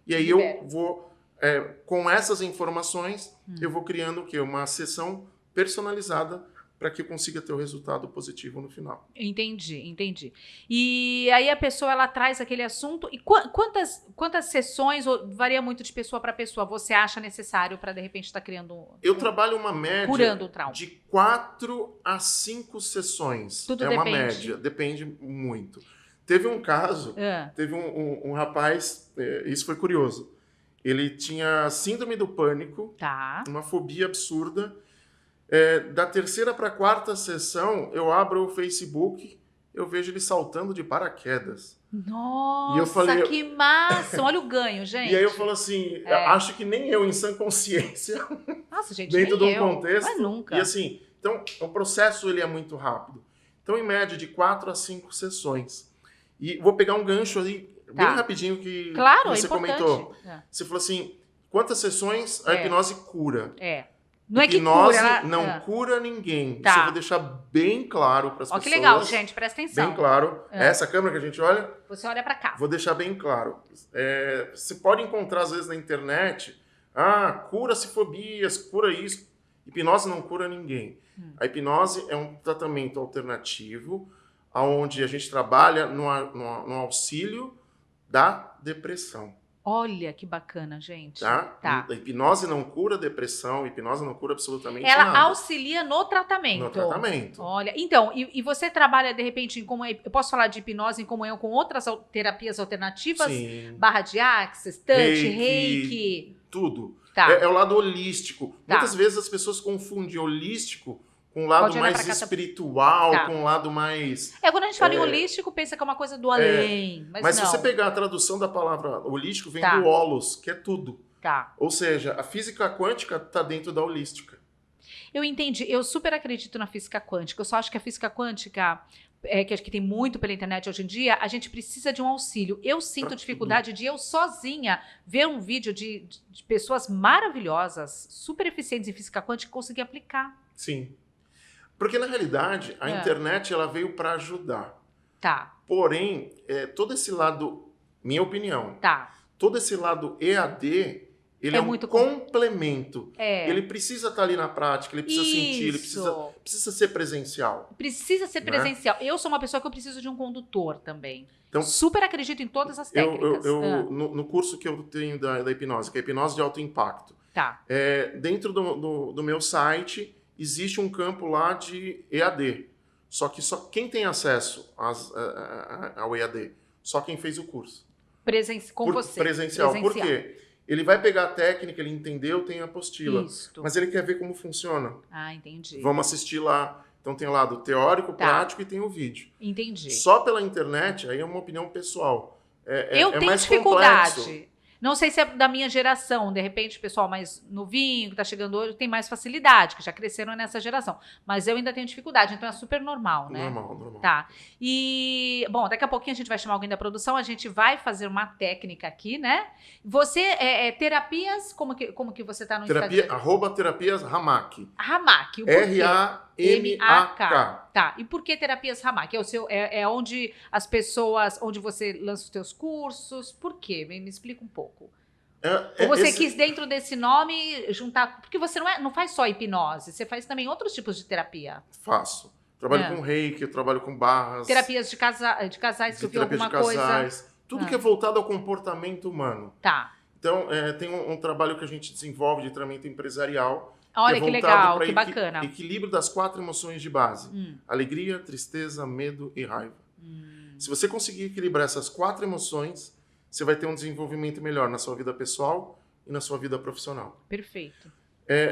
E aí eu vou, com essas informações, eu vou criando o quê? Uma sessão personalizada para que eu consiga ter o resultado positivo no final. Entendi. E aí a pessoa, ela traz aquele assunto. E quantas sessões, ou varia muito de pessoa para pessoa, você acha necessário para, de repente, estar criando... Eu trabalho uma média curando o trauma. de 4 a 5 sessões. Tudo depende. Uma média, depende muito. Teve um caso, teve um rapaz, isso foi curioso, ele tinha síndrome do pânico, uma fobia absurda. Da terceira para a quarta sessão, eu abro o Facebook, eu vejo ele saltando de paraquedas. Nossa, e eu falei, que massa! Olha o ganho, gente. E aí eu falo assim, acho que nem eu, em sã consciência, nossa, gente, dentro de um eu. contexto. Mas nunca. E assim, então, o processo ele é muito rápido. Então, em média, de 4 a 5 sessões. E vou pegar um gancho ali, bem rapidinho, que você comentou. Você falou assim, quantas sessões a hipnose cura? Não hipnose é que cura, não cura ninguém. Isso eu vou deixar bem claro para as pessoas. Que legal, gente, presta atenção. Bem claro. Essa câmera que a gente olha... Você olha para cá. Vou deixar bem claro. Você pode encontrar, às vezes, na internet, cura-se fobias, cura isso. Hipnose não cura ninguém. A hipnose é um tratamento alternativo, onde a gente trabalha no auxílio da depressão. Olha que bacana, gente. Tá? A hipnose não cura depressão, a hipnose não cura absolutamente nada. Ela auxilia no tratamento. No tratamento. Olha, então, e você trabalha, de repente, eu posso falar de hipnose em comunhão com outras terapias alternativas? Sim. Barra de axis, touch, reiki. Tudo. É o lado holístico. Muitas vezes as pessoas confundem holístico com um lado Pode olhar mais pra cá, espiritual, tá. com um lado mais... Quando a gente fala em holístico, pensa que é uma coisa do além, mas Mas não. se você pegar a tradução da palavra holístico, vem Tá. do holos, que é tudo. Tá. Ou seja, a física quântica está dentro da holística. Eu entendi. Eu super acredito na física quântica. Eu só acho que a física quântica, que acho que tem muito pela internet hoje em dia, a gente precisa de um auxílio. Eu sinto Pra dificuldade de eu sozinha ver um vídeo de pessoas maravilhosas, super eficientes em física quântica e conseguir aplicar. Sim. Porque, na realidade, a internet ela veio para ajudar. Tá. Porém, todo esse lado, minha opinião, Tá. todo esse lado EAD, ele é um muito complemento. É. Ele precisa estar ali na prática, ele precisa sentir, ele precisa ser presencial. Precisa ser Né? presencial. Eu sou uma pessoa que eu preciso de um condutor também. Então, Super acredito em todas as técnicas. No curso que eu tenho da hipnose, que é hipnose de alto impacto, Tá. dentro do meu site existe um campo lá de EAD. Só que só quem tem acesso ao EAD? Só quem fez o curso. Com você. Presencial. Por quê? Ele vai pegar a técnica, ele entendeu, tem a apostila. Isto. Mas ele quer ver como funciona. Ah, entendi. Vamos assistir lá. Então tem lá do teórico, prático e tem o vídeo. Entendi. Só pela internet, aí é uma opinião pessoal. Eu tenho mais dificuldade. complexo. Não sei se é da minha geração, de repente o pessoal mais novinho, que tá chegando hoje, tem mais facilidade, que já cresceram nessa geração. Mas eu ainda tenho dificuldade, então é super normal, né? Normal. Tá. E, bom, daqui a pouquinho a gente vai chamar alguém da produção, a gente vai fazer uma técnica aqui, né? Você, terapias, como que você tá no Instagram? @terapias Hamak. Hamak, o porquê? RAMAK. Tá. E por que terapias Hamak? É onde as pessoas, onde você lança os teus cursos? Por quê? Me explica um pouco. Ou você quis, dentro desse nome, juntar... Porque você não faz só hipnose, você faz também outros tipos de terapia. Faço. Trabalho com reiki, eu trabalho com barras. Terapias de casais, que eu vi alguma coisa. Tudo que é voltado ao comportamento humano. Tá. Então, tem um trabalho que a gente desenvolve de treinamento empresarial. Olha que legal, que bacana. Equilíbrio das 4 emoções de base. Alegria, tristeza, medo e raiva. Se você conseguir equilibrar essas 4 emoções, você vai ter um desenvolvimento melhor na sua vida pessoal e na sua vida profissional. Perfeito.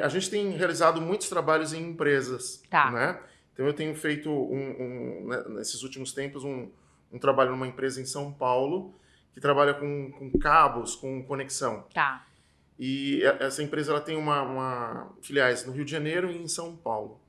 A gente tem realizado muitos trabalhos em empresas. Tá. Né? Então, eu tenho feito, nesses últimos tempos, um trabalho numa empresa em São Paulo que trabalha com cabos, com conexão. Tá. E essa empresa ela tem filiais no Rio de Janeiro e em São Paulo.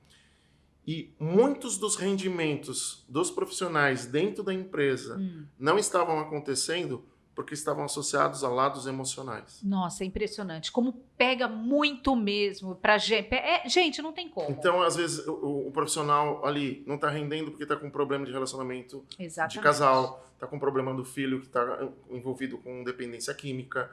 E muitos dos rendimentos dos profissionais dentro da empresa não estavam acontecendo porque estavam associados a lados emocionais. Nossa, é impressionante. Como pega muito mesmo pra gente. Gente, não tem como. Então, às vezes, o profissional ali não está rendendo porque está com problema de relacionamento de casal, está com problema do filho que está envolvido com dependência química.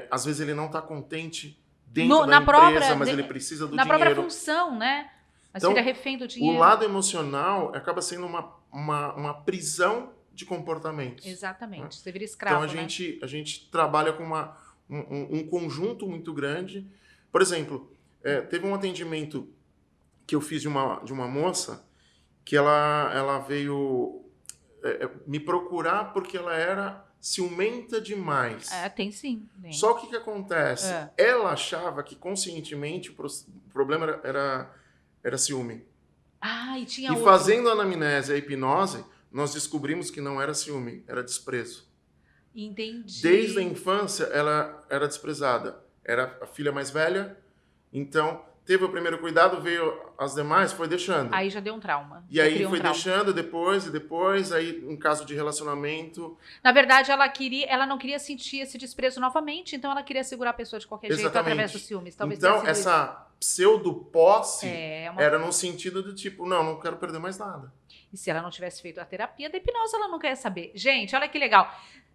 Às vezes ele não está contente dentro da empresa, mas ele precisa do dinheiro. Na própria função, né? Mas então, vira refém do dinheiro. O lado emocional acaba sendo uma prisão de comportamentos. Exatamente. Né? Você vira Então escravo, a gente trabalha com um conjunto muito grande. Por exemplo, teve um atendimento que eu fiz de uma moça que ela veio me procurar porque ela era ciumenta demais. Tem sim. Tem. Só o que acontece? Ela achava que conscientemente o problema era ciúme. E tinha outro. Fazendo a anamnese e a hipnose, nós descobrimos que não era ciúme, era desprezo. Entendi. Desde a infância, ela era desprezada. Era a filha mais velha, então teve o primeiro cuidado, veio as demais, foi deixando. Aí já deu um trauma. E aí foi deixando, depois, aí em caso de relacionamento... Na verdade, ela não queria sentir esse desprezo novamente, então ela queria segurar a pessoa de qualquer jeito através dos ciúmes. Talvez então, essa pseudo-posse era no sentido do tipo, não quero perder mais nada. E se ela não tivesse feito a terapia da hipnose, ela não quer saber. Gente, olha que legal.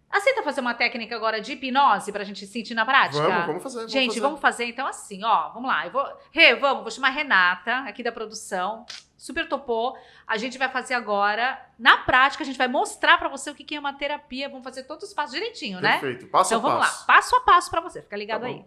Aceita fazer uma técnica agora de hipnose pra gente sentir na prática? Vamos fazer. Gente, vamos fazer então assim, ó. Vamos lá. Vou chamar a Renata, aqui da produção. Super topou. A gente vai fazer agora, na prática, a gente vai mostrar pra você o que é uma terapia. Vamos fazer todos os passos direitinho, né? Perfeito. Passo a passo. Então vamos lá. Passo a passo pra você. Fica ligado aí.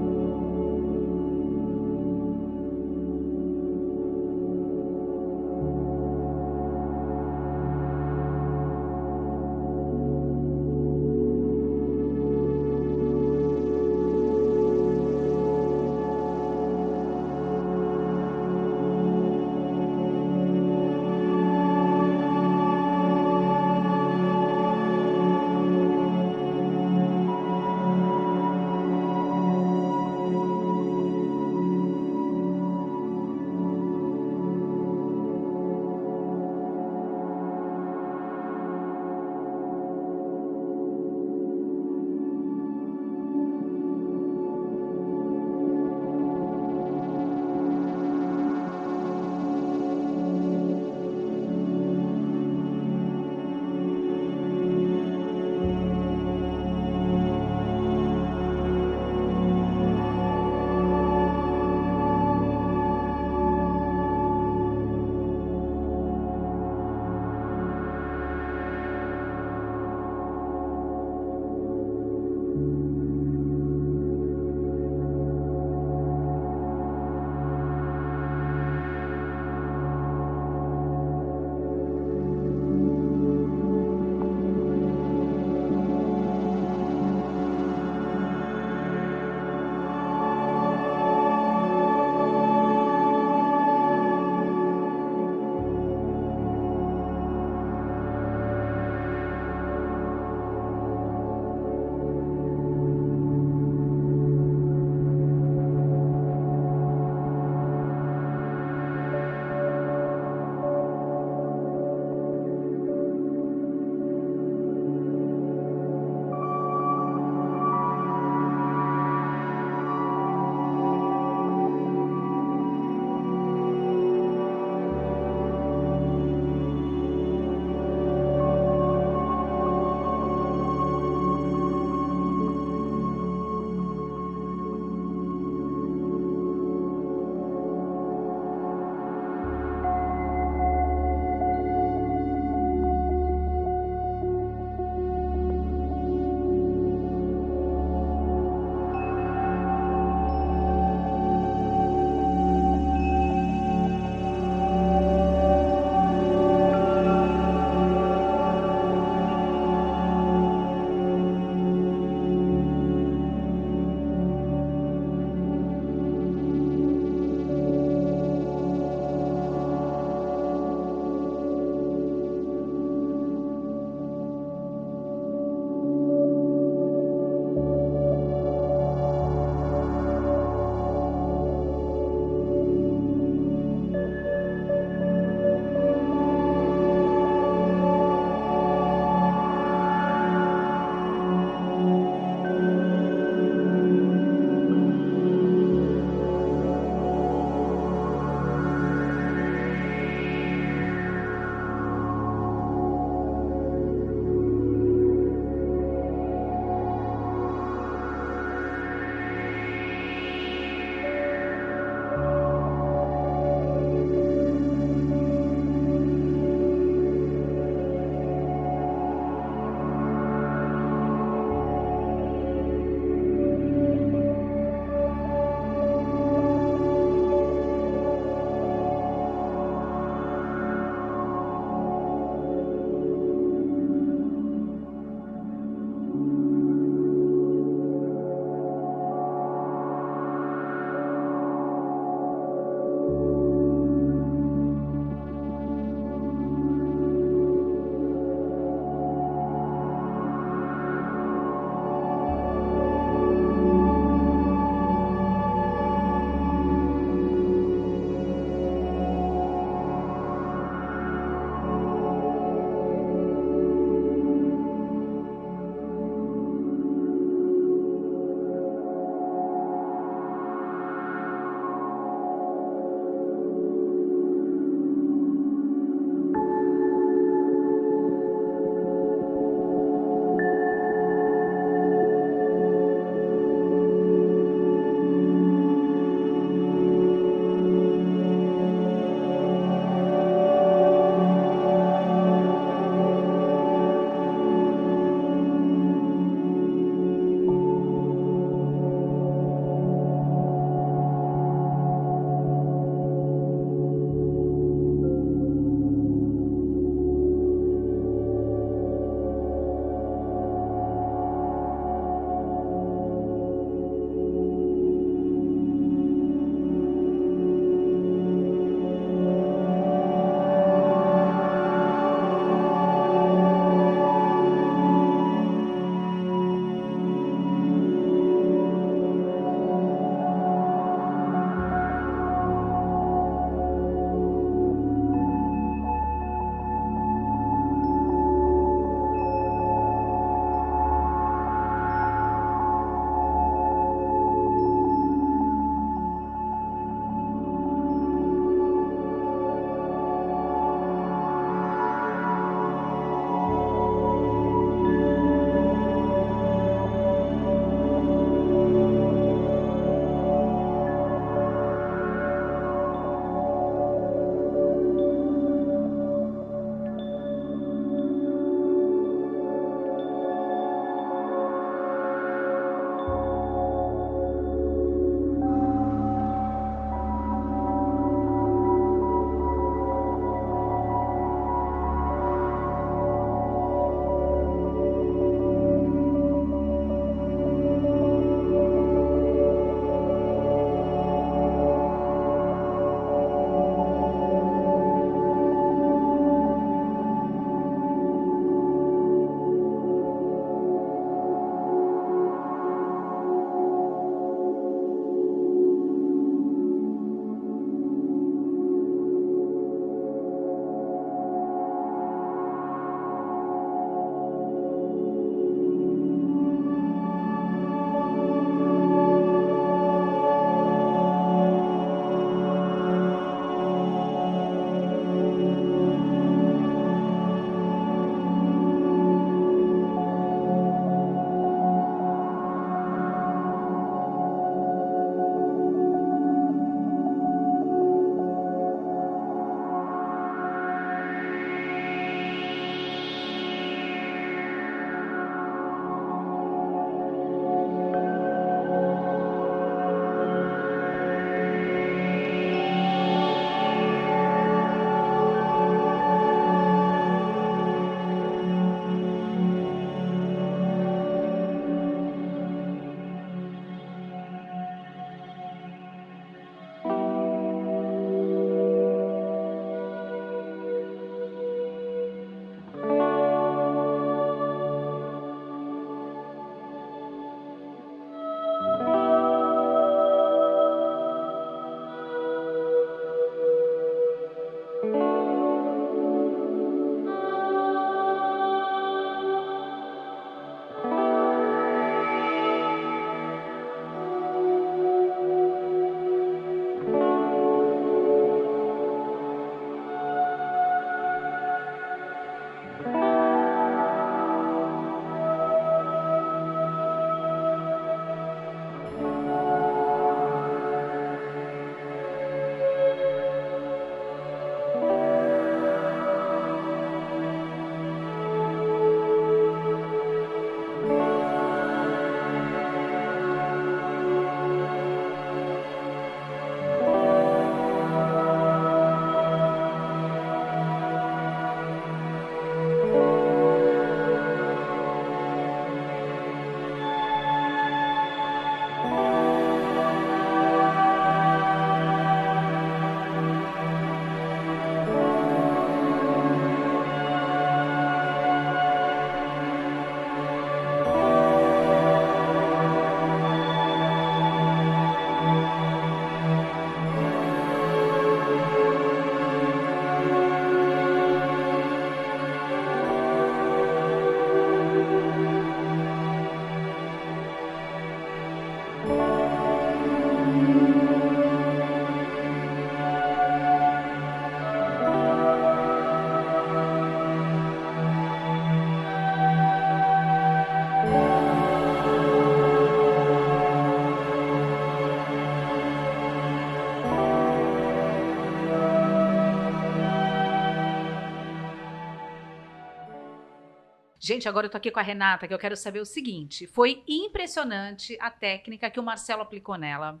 Gente, agora eu tô aqui com a Renata, que eu quero saber o seguinte. Foi impressionante a técnica que o Marcelo aplicou nela.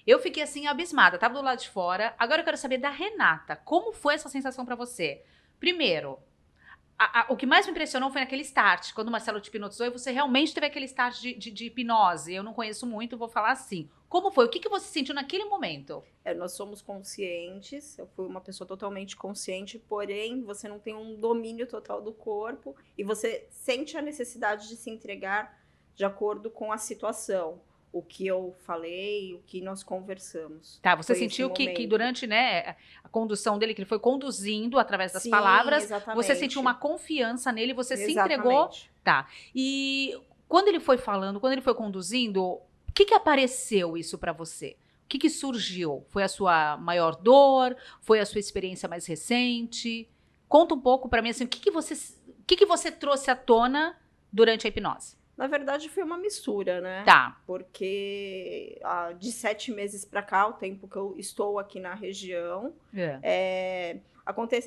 Eu fiquei assim, abismada, tava do lado de fora. Agora eu quero saber da Renata. Como foi essa sensação pra você? Primeiro, o que mais me impressionou foi naquele start, quando o Marcelo te hipnotizou e você realmente teve aquele start de hipnose. Eu não conheço muito, vou falar assim. Como foi? O que você sentiu naquele momento? Nós somos conscientes, eu fui uma pessoa totalmente consciente, porém você não tem um domínio total do corpo e você sente a necessidade de se entregar de acordo com a situação. O que eu falei, o que nós conversamos. Tá, você Foi sentiu esse que momento. durante, né, a condução dele, que ele foi conduzindo através das Sim, palavras, exatamente. você sentiu uma confiança nele, você se Exatamente. entregou. Tá. E quando ele foi falando, quando ele foi conduzindo, o que apareceu isso pra você? O que surgiu? Foi a sua maior dor? Foi a sua experiência mais recente? Conta um pouco pra mim, assim, o que você trouxe à tona durante a hipnose? Na verdade, foi uma mistura, né? Tá. Porque de 7 meses para cá, o tempo que eu estou aqui na região,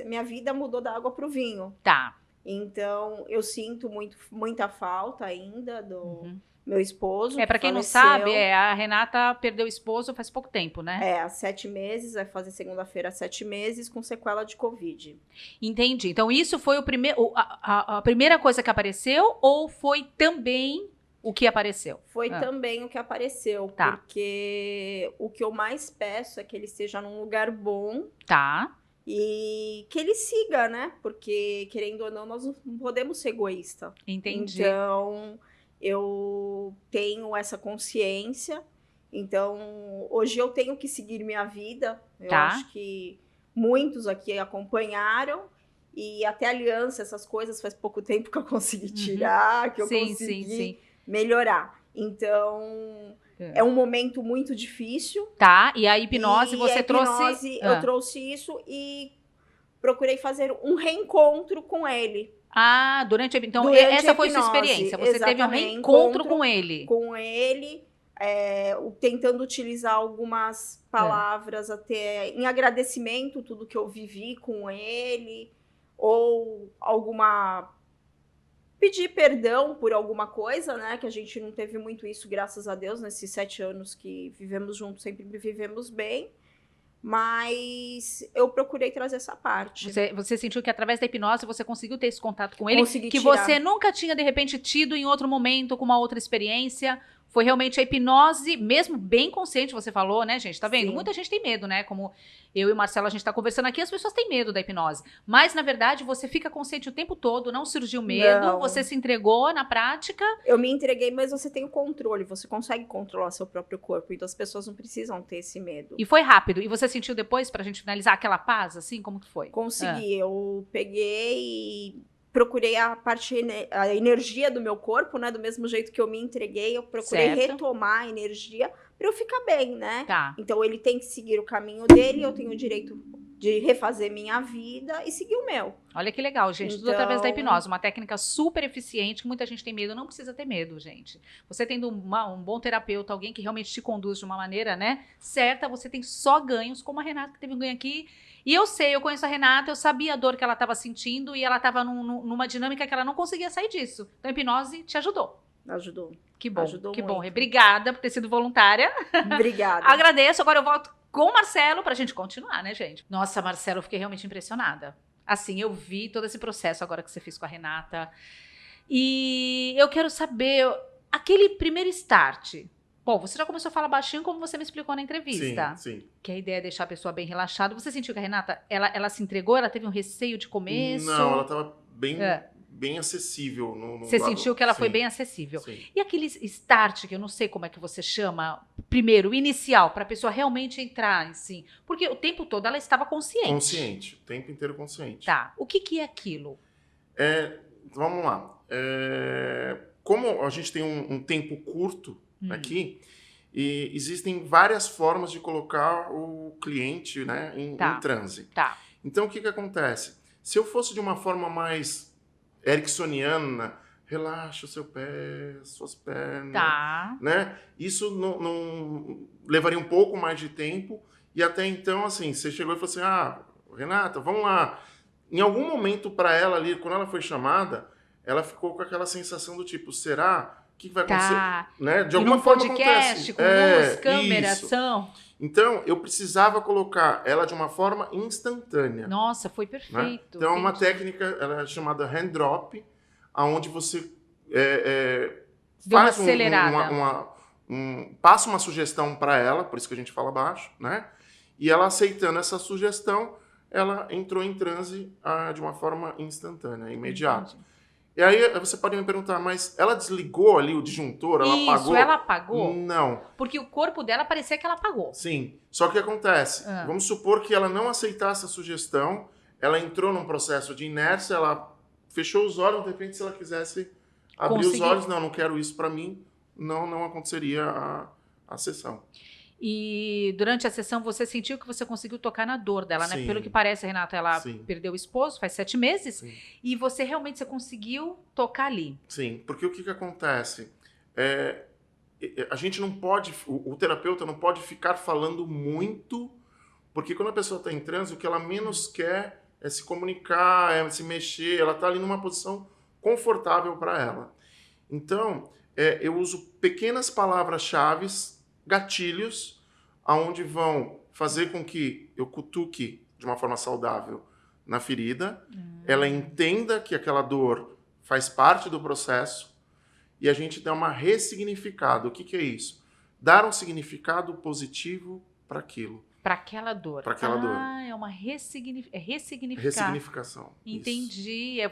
minha vida mudou da água para o vinho. Tá. Então, eu sinto muita falta ainda do meu esposo. Pra quem faleceu. não sabe, a Renata perdeu o esposo faz pouco tempo, né? Há 7 meses, vai fazer segunda-feira 7 meses, com sequela de Covid. Entendi. Então, isso foi a primeira coisa que apareceu ou foi também o que apareceu? Foi também o que apareceu, Tá. porque o que eu mais peço é que ele esteja num lugar bom. Tá. E que ele siga, né? Porque, querendo ou não, nós não podemos ser egoístas. Entendi. Então, eu tenho essa consciência. Então, hoje eu tenho que seguir minha vida. Eu acho que muitos aqui acompanharam. E até aliança, essas coisas, faz pouco tempo que eu consegui tirar, que eu consegui melhorar. Então, é um momento muito difícil. Tá, e a hipnose você trouxe... Eu trouxe isso e procurei fazer um reencontro com ele. Durante a hipnose. Então, essa foi a sua experiência. Você teve um reencontro com ele. Com ele, tentando utilizar algumas palavras até em agradecimento, tudo que eu vivi com ele, ou pedir perdão por alguma coisa, né? Que a gente não teve muito isso, graças a Deus, nesses 7 anos que vivemos juntos, sempre vivemos bem. Mas eu procurei trazer essa parte. Você sentiu que através da hipnose você conseguiu ter esse contato com ele? Consegui que tirar. Você nunca tinha, de repente, tido em outro momento, com uma outra experiência? Foi realmente a hipnose, mesmo bem consciente, você falou, né, gente? Tá vendo? Sim. Muita gente tem medo, né? Como eu e o Marcelo, a gente tá conversando aqui, as pessoas têm medo da hipnose. Mas, na verdade, você fica consciente o tempo todo, não surgiu medo, Não. você se entregou na prática. Eu me entreguei, mas você tem o controle, você consegue controlar seu próprio corpo, então as pessoas não precisam ter esse medo. E foi rápido. E você sentiu depois, pra gente finalizar, aquela paz, assim? Como que foi? Consegui, eu peguei e procurei a energia do meu corpo, né? Do mesmo jeito que eu me entreguei, eu procurei retomar a energia para eu ficar bem, né? Tá. Então ele tem que seguir o caminho dele, eu tenho o direito de refazer minha vida e seguir o meu. Olha que legal, gente. Tudo através da hipnose. Uma técnica super eficiente, que muita gente tem medo. Não precisa ter medo, gente. Você tendo um bom terapeuta, alguém que realmente te conduz de uma maneira, né, certa, você tem só ganhos, como a Renata, que teve um ganho aqui. E eu conheço a Renata, eu sabia a dor que ela estava sentindo e ela estava numa dinâmica que ela não conseguia sair disso. Então a hipnose te ajudou. Ajudou. Que bom, Ajudou que muito. bom. Obrigada por ter sido voluntária. Obrigada. Agradeço. Agora eu volto com o Marcelo pra gente continuar, né, gente? Nossa, Marcelo, eu fiquei realmente impressionada. Assim, eu vi todo esse processo agora que você fez com a Renata. E eu quero saber, aquele primeiro start. Bom, você já começou a falar baixinho, como você me explicou na entrevista. Sim. Que a ideia é deixar a pessoa bem relaxada. Você sentiu que a Renata, ela se entregou? Ela teve um receio de começo? Não, ela estava bem acessível. Você sentiu que ela foi bem acessível. Sim. E aquele start, que eu não sei como é que você chama, primeiro, inicial, para a pessoa realmente entrar, assim. Porque o tempo todo ela estava consciente. Consciente, o tempo inteiro consciente. Tá. O que é aquilo? Vamos lá. Como a gente tem um tempo curto aqui, e existem várias formas de colocar o cliente, né, em transe. Tá. Então, o que acontece? Se eu fosse de uma forma mais ericksoniana, relaxa o seu pé, suas pernas, né? Isso não levaria um pouco mais de tempo. E até então, assim, você chegou e falou assim, Renata, vamos lá. Em algum momento para ela ali, quando ela foi chamada, ela ficou com aquela sensação do tipo, será? O que vai acontecer? Tá. Né? De E alguma num forma podcast, acontece. com luz, câmera, isso. ação. Então, eu precisava colocar ela de uma forma instantânea. Nossa, foi Né? perfeito. Então, é uma entendi. técnica, ela é chamada hand drop, onde você Deu uma faz acelerada. passa uma sugestão para ela, por isso que a gente fala baixo, né? E ela aceitando essa sugestão, ela entrou em transe de uma forma instantânea, imediata. Entendi. E aí você pode me perguntar, mas ela desligou ali o disjuntor, ela Isso, apagou? ela apagou? Não. Porque o corpo dela parecia que ela apagou. Sim. Só que acontece, vamos supor que ela não aceitasse a sugestão, ela entrou num processo de inércia, ela fechou os olhos, de repente se ela quisesse abrir os olhos, não quero isso para mim, não aconteceria a sessão. E durante a sessão você sentiu que você conseguiu tocar na dor dela, né? Sim. Pelo que parece, Renata, ela Sim. perdeu o esposo faz 7 meses. Sim. E você realmente conseguiu tocar ali. Sim, porque o que acontece? A gente não pode, o terapeuta não pode ficar falando muito, porque quando a pessoa está em transe, o que ela menos quer é se comunicar, é se mexer, ela está ali numa posição confortável para ela. Então, eu uso pequenas palavras-chave, gatilhos, aonde vão fazer com que eu cutuque de uma forma saudável na ferida, ela entenda que aquela dor faz parte do processo e a gente dá uma ressignificada. O que é isso? Dar um significado positivo para aquilo. Para aquela dor. Para aquela dor. É uma ressignificar. Ressignificação. Entendi. Isso. É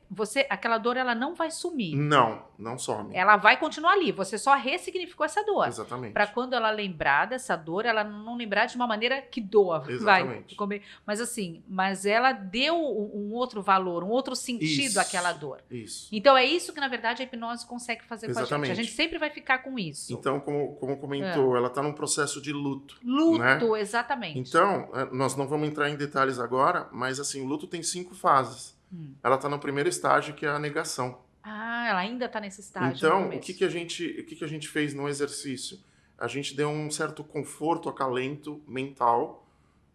você, aquela dor ela não vai sumir. Não some. Ela vai continuar ali. Você só ressignificou essa dor. Exatamente. Para quando ela lembrar dessa dor, ela não lembrar de uma maneira que doa. Exatamente. Vai. Mas assim, ela deu um outro valor, um outro sentido àquela dor. Isso. Então é isso que na verdade a hipnose consegue fazer Exatamente. com a gente. A gente sempre vai ficar com isso. Então, como comentou, ela está num processo de luto. Luto, né? Exatamente. Então, nós não vamos entrar em detalhes agora, mas assim, o luto tem 5 fases. Ela está no primeiro estágio, que é a negação. Ela ainda está nesse estágio. Então, o que a gente fez no exercício? A gente deu um certo conforto, acalento mental,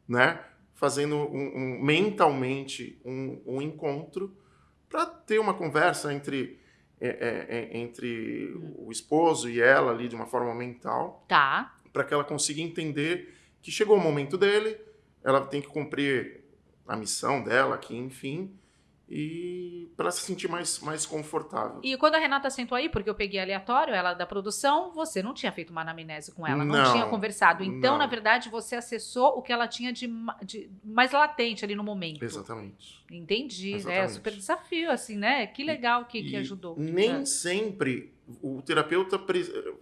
né? Fazendo mentalmente um encontro para ter uma conversa entre o esposo e ela ali de uma forma mental. Tá. Para que ela consiga entender que chegou o momento dele, ela tem que cumprir a missão dela aqui, enfim, e para se sentir mais confortável. E quando a Renata sentou aí, porque eu peguei aleatório, ela da produção, você não tinha feito uma anamnese com ela, não tinha conversado. Então, na verdade, você acessou o que ela tinha de mais latente ali no momento. Exatamente. Entendi. Exatamente. É super desafio, assim, né? Que legal que ajudou. Nem sempre o terapeuta,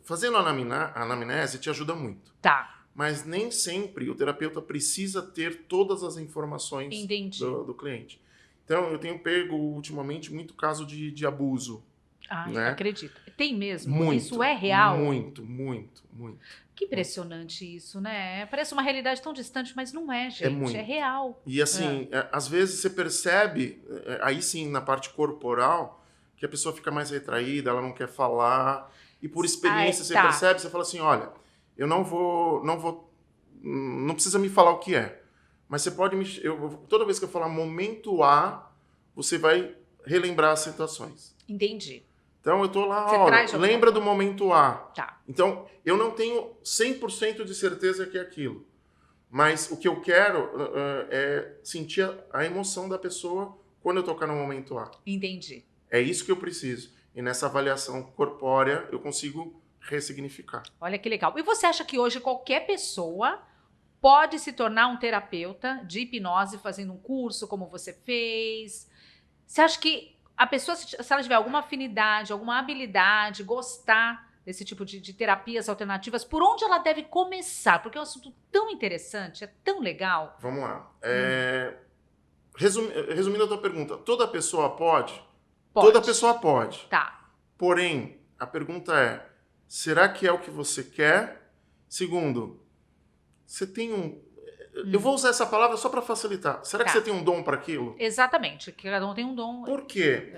fazendo a anamnese, te ajuda muito. Tá. Mas nem sempre o terapeuta precisa ter todas as informações do cliente. Então, eu tenho pego ultimamente muito caso de abuso. Né? Acredito. Tem mesmo? Muito, isso é real? Muito. Que impressionante isso, né? Parece uma realidade tão distante, mas não é, gente. É real. E assim, às vezes você percebe, aí sim, na parte corporal, que a pessoa fica mais retraída, ela não quer falar. E por experiência você percebe, você fala assim, olha, eu não precisa me falar o que é. Mas você pode toda vez que eu falar momento A, você vai relembrar as situações. Entendi. Então eu tô lá, olha, lembra do momento A. Tá. Então, eu não tenho 100% de certeza que é aquilo. Mas o que eu quero é sentir a emoção da pessoa quando eu tocar no momento A. Entendi. É isso que eu preciso. E nessa avaliação corpórea, eu consigo ressignificar. Olha que legal. E você acha que hoje qualquer pessoa pode se tornar um terapeuta de hipnose fazendo um curso como você fez? Você acha que a pessoa, se ela tiver alguma afinidade, alguma habilidade, gostar desse tipo de terapias alternativas, por onde ela deve começar? Porque é um assunto tão interessante, é tão legal. Vamos lá. Resumindo a tua pergunta, toda pessoa pode? Toda pessoa pode. Tá. Porém, a pergunta é, será que é o que você quer? Segundo, você tem eu vou usar essa palavra só para facilitar. Será que você tem um dom para aquilo? Exatamente, cada um tem um dom. Por quê?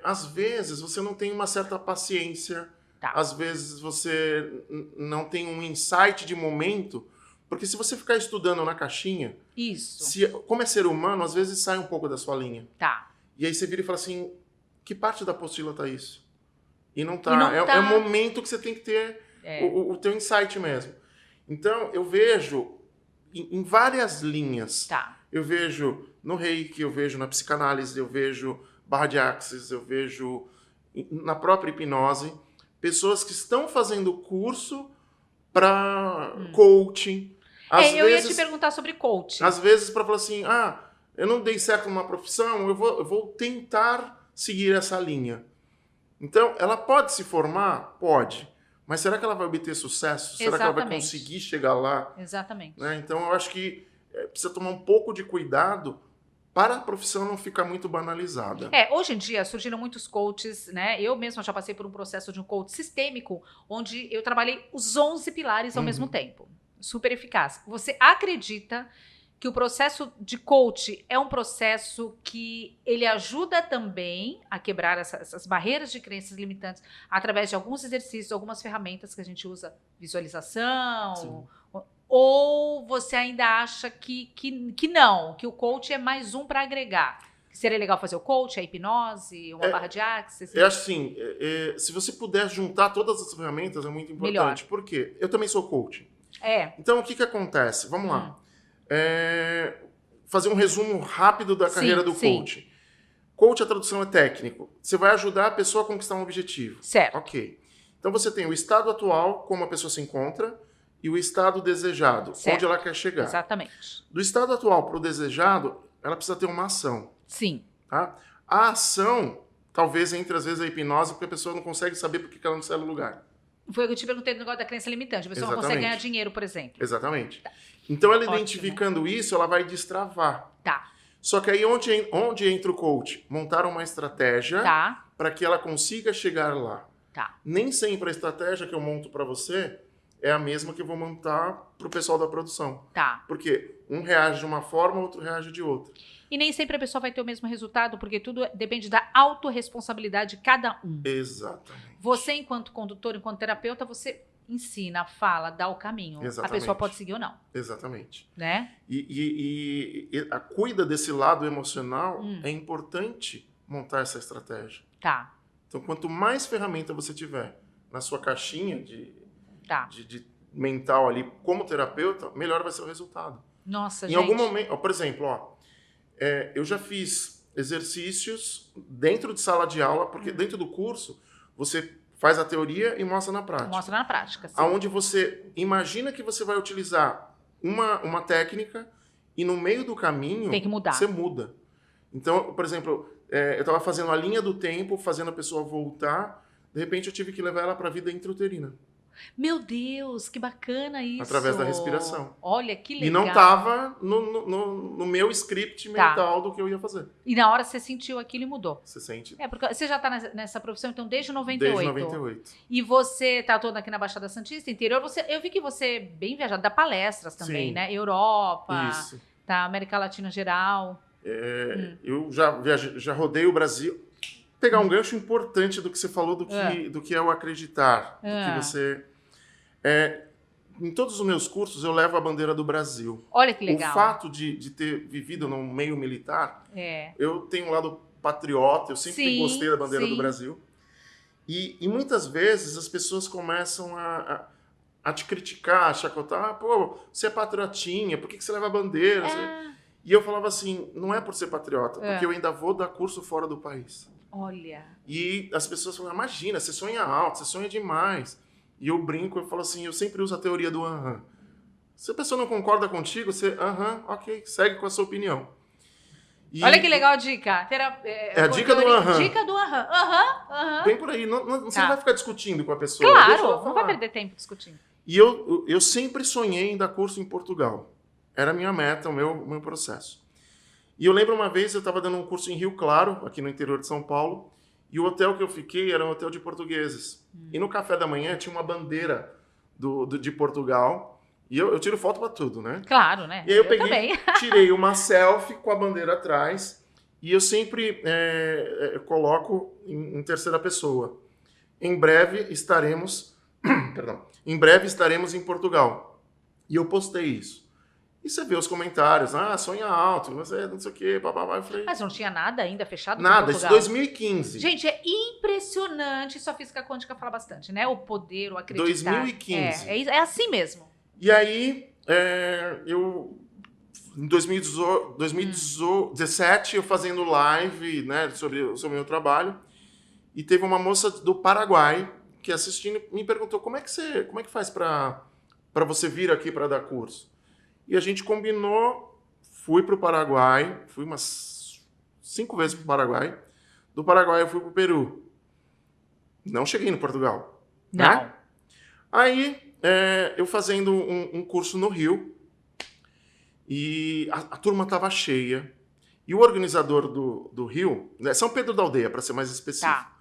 Às vezes você não tem uma certa paciência, às vezes você não tem um insight de momento, porque se você ficar estudando na caixinha, isso. Como é ser humano, às vezes sai um pouco da sua linha. Tá. E aí você vira e fala assim, Que parte da apostila tá isso? E não tá. E não É tá. o momento que você tem que ter o teu insight mesmo. Então, eu vejo em várias linhas. Tá. Eu vejo no reiki, eu vejo na psicanálise, eu vejo barra de axis, eu vejo na própria hipnose, pessoas que estão fazendo curso para coaching. Eu ia te perguntar sobre coaching. Às vezes para falar assim, eu não dei certo numa profissão, eu vou tentar seguir essa linha. Então, ela pode se formar? Pode. Mas será que ela vai obter sucesso? Será que ela vai conseguir chegar lá? Exatamente. Né? Então, eu acho que precisa tomar um pouco de cuidado para a profissão não ficar muito banalizada. Hoje em dia surgiram muitos coaches, né? Eu mesma já passei por um processo de um coach sistêmico, onde eu trabalhei os 11 pilares ao mesmo tempo. Super eficaz. Você acredita que o processo de coach é um processo que ele ajuda também a quebrar essas barreiras de crenças limitantes através de alguns exercícios, algumas ferramentas que a gente usa, visualização? Sim. Ou você ainda acha que não, que o coach é mais um para agregar? Que seria legal fazer o coach, a hipnose, uma barra de axis? Eu acho assim, se você puder juntar todas as ferramentas é muito importante. Melhor. Por quê? Eu também sou coach. Então, o que acontece? Vamos lá. Fazer um resumo rápido da carreira do coach. Coach, a tradução é técnico. Você vai ajudar a pessoa a conquistar um objetivo. Certo. Ok. Então você tem o estado atual, como a pessoa se encontra, e o estado desejado, certo. onde ela quer chegar. Exatamente. Do estado atual para o desejado, ela precisa ter uma ação. Sim. Tá? A ação, talvez entre às vezes a hipnose, porque a pessoa não consegue saber por que ela não sai do lugar. Foi o que eu te perguntei do negócio da crença limitante. A pessoa não consegue ganhar dinheiro, por exemplo. Exatamente. Tá. Então, ela identificando isso, ela vai destravar. Tá. Só que aí, onde entra o coach? Montar uma estratégia para que ela consiga chegar lá. Tá. Nem sempre a estratégia que eu monto para você é a mesma que eu vou montar para o pessoal da produção. Tá. Porque um reage de uma forma, outro reage de outra. E nem sempre a pessoa vai ter o mesmo resultado, porque tudo depende da autorresponsabilidade de cada um. Exatamente. Você, enquanto condutor, enquanto terapeuta, você ensina, fala, dá o caminho. Exatamente. A pessoa pode seguir ou não. Exatamente. Né? E a cuida desse lado emocional, é importante montar essa estratégia. Tá. Então, quanto mais ferramenta você tiver na sua caixinha de mental ali como terapeuta, melhor vai ser o resultado. Nossa, em algum momento, por exemplo, eu já fiz exercícios dentro de sala de aula, porque dentro do curso você faz a teoria e mostra na prática. Mostra na prática, sim. Onde você imagina que você vai utilizar uma técnica e no meio do caminho tem que mudar. Você muda. Então, por exemplo, eu estava fazendo a linha do tempo, fazendo a pessoa voltar, de repente eu tive que levar ela para a vida intrauterina. Meu Deus, que bacana isso. Através da respiração. Olha, que legal. E não estava no meu script mental do que eu ia fazer. E na hora você sentiu aquilo e mudou. Você sente. Porque você já está nessa profissão, então, desde 98. Desde 98. E você está toda aqui na Baixada Santista, interior. Eu vi que você é bem viajado, dá palestras também, né? Europa, isso. Tá, América Latina geral. Eu já rodei o Brasil. Pegar um gancho importante do que você falou, do que é o acreditar. Do que você... em todos os meus cursos, eu levo a bandeira do Brasil. Olha que legal. O fato de ter vivido num meio militar, eu tenho um lado patriota, eu sempre gostei da bandeira do Brasil. E muitas vezes as pessoas começam a te criticar, a chacotar. Pô, você é patriotinha, por que você leva a bandeira? E eu falava assim, não é por ser patriota, porque eu ainda vou dar curso fora do país. Olha. E as pessoas falam, imagina, você sonha alto, você sonha demais. E eu brinco, eu falo assim, eu sempre uso a teoria do aham. Se a pessoa não concorda contigo, você, ok, segue com a sua opinião. Olha que legal a dica. A dica do aham. Dica do aham. Aham. Bem por aí, você não vai ficar discutindo com a pessoa. Claro, não vai perder tempo discutindo. E eu sempre sonhei em dar curso em Portugal. Era a minha meta, o meu processo. E eu lembro uma vez, eu estava dando um curso em Rio Claro, aqui no interior de São Paulo, e o hotel que eu fiquei era um hotel de portugueses. E no café da manhã tinha uma bandeira de Portugal, e eu tiro foto para tudo, né? Claro, né? E aí eu peguei, tirei uma selfie com a bandeira atrás, e eu sempre coloco em terceira pessoa. Em breve estaremos em Portugal. E eu postei isso. E você vê os comentários, sonha alto, você não sei o quê, bababá. Eu falei, Mas não tinha nada ainda fechado com nada, isso Portugal? 2015. Gente, é impressionante, isso a física quântica fala bastante, né? O poder, o acreditar. 2015. É assim mesmo. E aí, eu... Em 2017, eu fazendo live, né, sobre o meu trabalho, e teve uma moça do Paraguai que assistindo me perguntou como é que faz para você vir aqui para dar curso. E a gente combinou, fui para o Paraguai, fui umas 5 vezes para o Paraguai. Do Paraguai eu fui para o Peru. Não cheguei no Portugal. Não. Né? Aí, eu fazendo um curso no Rio, e a turma estava cheia. E o organizador do Rio, né, São Pedro da Aldeia, para ser mais específico,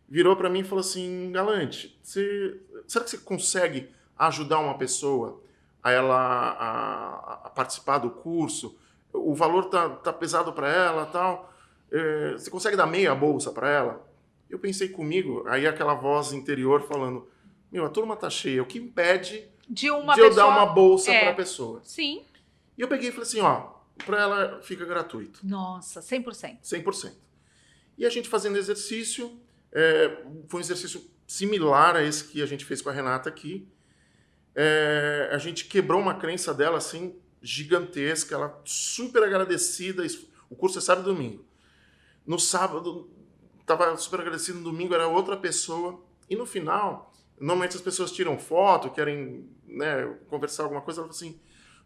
virou para mim e falou assim, Galante, será que você consegue ajudar uma pessoa a ela a participar do curso? O valor tá pesado para ela, tal. Você consegue dar meia bolsa para ela? Eu pensei comigo, aí aquela voz interior falando, a turma tá cheia, o que impede de eu dar uma bolsa para a pessoa? Sim. E eu peguei e falei assim, para ela fica gratuito. Nossa, 100%. 100%. E a gente fazendo exercício, foi um exercício similar a esse que a gente fez com a Renata aqui. A gente quebrou uma crença dela, assim, gigantesca. Ela super agradecida. O curso é sábado e domingo. No sábado, estava super agradecida. No domingo era outra pessoa. E no final, normalmente as pessoas tiram foto, querem, né, conversar alguma coisa. Ela falou assim,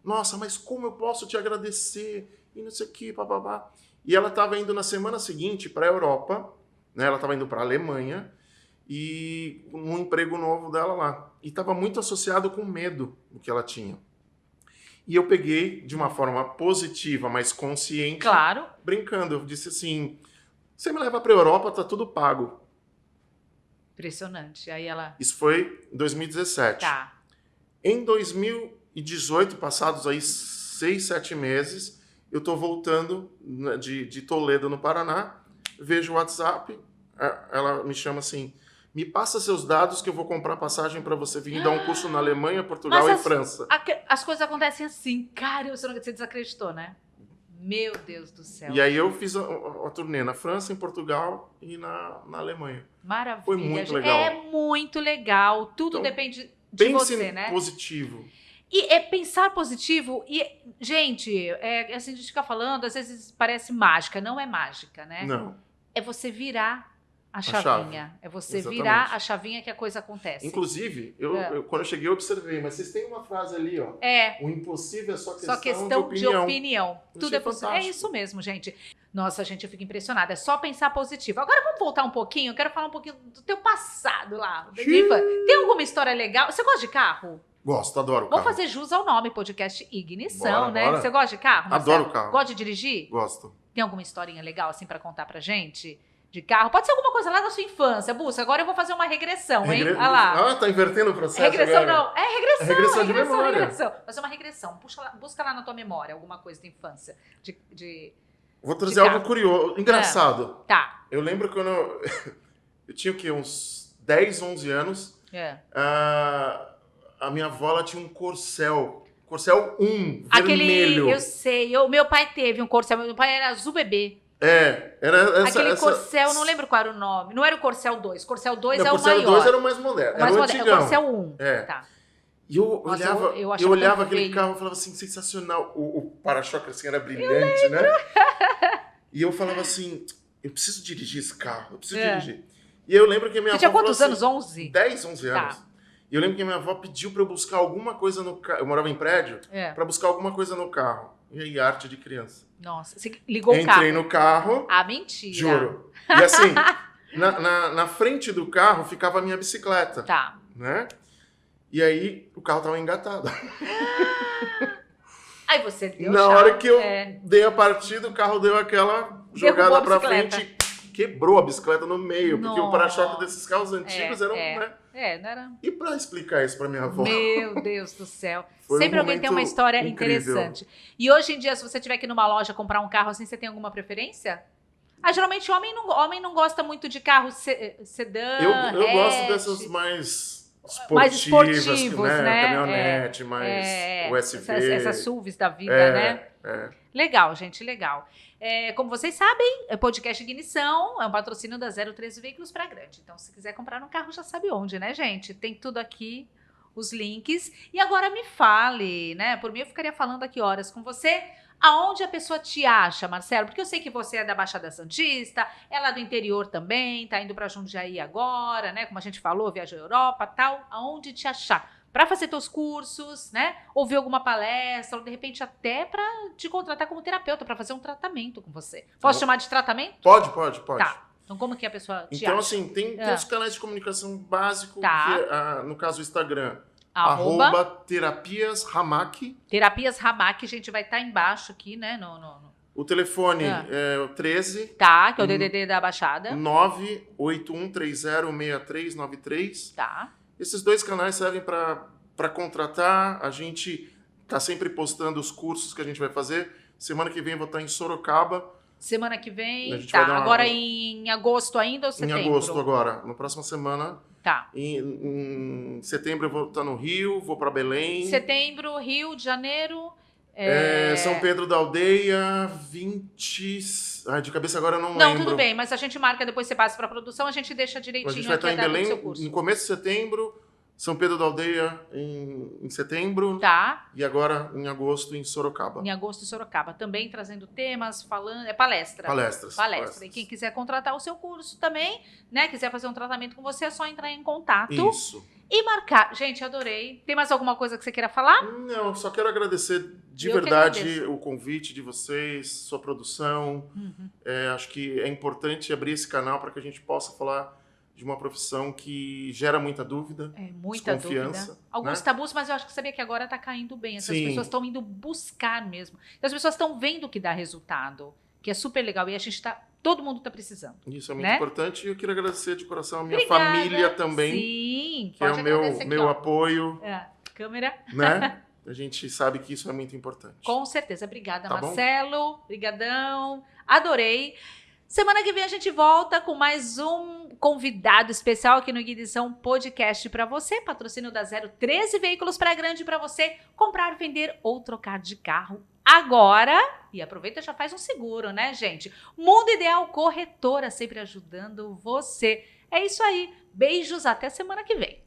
nossa, mas como eu posso te agradecer? E não sei o que, papapá. E ela estava indo na semana seguinte para a Europa, né? Ela estava indo para a Alemanha, e um emprego novo dela lá. E estava muito associado com medo do que ela tinha. E eu peguei, de uma forma positiva, mas consciente, claro, brincando. Eu disse assim, você me leva para a Europa, tá tudo pago. Impressionante. Aí ela... Isso foi em 2017. Tá. Em 2018, passados aí 6, 7 meses, eu estou voltando de Toledo, no Paraná, vejo o WhatsApp, ela me chama assim, me passa seus dados que eu vou comprar passagem para você vir dar um curso na Alemanha, Portugal e França. As coisas acontecem assim. Cara, você desacreditou, né? Meu Deus do céu. E aí eu fiz a turnê na França, em Portugal e na Alemanha. Maravilha. Foi muito legal. É muito legal. Tudo então, depende de você, né? Positivo. E é pensar positivo. E, gente, assim, a gente fica falando, às vezes parece mágica. Não é mágica, né? Não. É você virar a chavinha. Chave. É você Exatamente. virar a chavinha que a coisa acontece. Inclusive, quando eu cheguei, eu observei, mas vocês têm uma frase ali, ó. O impossível é só questão de opinião. Tudo é possível. É isso mesmo, gente. Nossa, gente, eu fico impressionada. É só pensar positivo. Agora vamos voltar um pouquinho. Eu quero falar um pouquinho do teu passado lá. Tem alguma história legal? Você gosta de carro? Gosto, adoro carro. Vamos fazer jus ao nome, podcast Ignição, Bora, né? bora. Você gosta de carro, Marcelo? Adoro carro. Gosta de dirigir? Gosto. Tem alguma historinha legal assim pra contar pra gente? De carro? Pode ser alguma coisa lá da sua infância, Bussa. Agora eu vou fazer uma regressão, hein? Olha lá. Tá invertendo o processo Regressão agora. não. É regressão. Regressão de memória. Regressão. Fazer uma regressão. Busca lá na tua memória alguma coisa da infância. Vou trazer algo curioso, engraçado. Tá. Eu lembro quando eu tinha o quê? Uns 10, 11 anos. A minha avó ela tinha um Corcel 1, vermelho. Eu sei. Meu pai teve um Corcel. Meu pai era azul bebê. Era aquele Corcel, eu não lembro qual era o nome. Não era o Corcel 2. Corcel 2 é o Corcel maior. Corcel 2 era o mais moderno. Era o antigão. É o Corcel 1. Tá. E eu olhava aquele carro e falava assim, sensacional. O para-choque assim era brilhante, né? E eu falava assim, eu preciso dirigir esse carro, eu preciso dirigir. E eu lembro que a minha avó... Você tinha quantos assim, anos? 11? 10, 11 anos. Tá. E eu lembro que a minha avó pediu pra eu buscar alguma coisa no carro. Eu morava em prédio, pra buscar alguma coisa no carro. E aí, arte de criança. Nossa, você ligou o carro? Entrei no carro. Ah, mentira. Juro. E assim, na frente do carro ficava a minha bicicleta. Tá. Né? E aí, o carro tava engatado. Aí você deu Na chave, hora que eu dei a partida, o carro deu aquela jogada pra frente. Quebrou a bicicleta no meio. Porque o para-choque desses carros antigos eram... né? Não era... E pra explicar isso pra minha avó? Meu Deus do céu. Foi Sempre um alguém tem uma história incrível. interessante. E hoje em dia, se você tiver que ir numa loja comprar um carro assim, você tem alguma preferência? Geralmente homem não gosta muito de carro sedã, Eu gosto dessas mais mais esportivos, né? Caminhonete, mais USV. Essas SUVs da vida, né? Legal, gente, legal. Como vocês sabem, o podcast Ignição é um patrocínio da 013 Veículos para Grande. Então, se quiser comprar um carro, já sabe onde, né, gente? Tem tudo aqui, os links. E agora me fale, né? Por mim, eu ficaria falando aqui horas com você. Aonde a pessoa te acha, Marcelo? Porque eu sei que você é da Baixada Santista, é lá do interior também, tá indo para Jundiaí agora, né? Como a gente falou, viaja à Europa, tal. Aonde te achar? Para fazer teus cursos, né? Ouvir alguma palestra, ou de repente até para te contratar como terapeuta, para fazer um tratamento com você. Posso chamar de tratamento? Pode. Tá. Então, como que a pessoa te acha? Então, assim, tem os canais de comunicação básico, Tá. que no caso o Instagram, @ Terapias Hamac. Terapias Hamac, a gente vai estar embaixo aqui, né? O telefone é o 13... Tá, que é o DDD da Baixada. 981306393. Tá. Esses 2 canais servem para contratar. A gente está sempre postando os cursos que a gente vai fazer. Semana que vem eu vou estar em Sorocaba. Semana que vem, A gente vai dar agora em agosto ainda ou setembro? Em agosto agora, na próxima semana. Tá. Em setembro eu vou estar no Rio, vou para Belém. Setembro, Rio de Janeiro. São Pedro da Aldeia, 20... de cabeça agora eu não lembro. Não, tudo bem, mas a gente marca, depois você passa para a produção, a gente deixa direitinho a gente vai aqui estar em a data do Belém seu curso. no começo de setembro, São Pedro da Aldeia em setembro. Tá. E agora em agosto em Sorocaba. Em agosto em Sorocaba. Também trazendo temas, falando... palestra. Palestras. E quem quiser contratar o seu curso também, né? Quiser fazer um tratamento com você, é só entrar em contato. Isso. E marcar. Gente, adorei. Tem mais alguma coisa que você queira falar? Não, só quero agradecer de Eu verdade o convite de vocês, sua produção. Acho que é importante abrir esse canal para que a gente possa falar de uma profissão que gera muita dúvida, muita desconfiança. dúvida. Alguns tabus, mas eu acho que sabia que agora tá caindo bem. Essas Sim. pessoas estão indo buscar mesmo. As pessoas estão vendo que dá resultado, que é super legal. E a gente todo mundo tá precisando. Isso é muito né? importante. E eu queria agradecer de coração a minha Obrigada. família também. Sim, que é pode o agradecer meu aqui, apoio. Câmera. Né? A gente sabe que isso é muito importante. Com certeza. Obrigada, Tá bom? Marcelo. Obrigadão. Adorei. Semana que vem a gente volta com mais um convidado especial aqui no Ignição Podcast para você. Patrocínio da 013 Veículos para Grande para você comprar, vender ou trocar de carro agora. E aproveita e já faz um seguro, né, gente? Mundo Ideal Corretora, sempre ajudando você. É isso aí. Beijos, até semana que vem.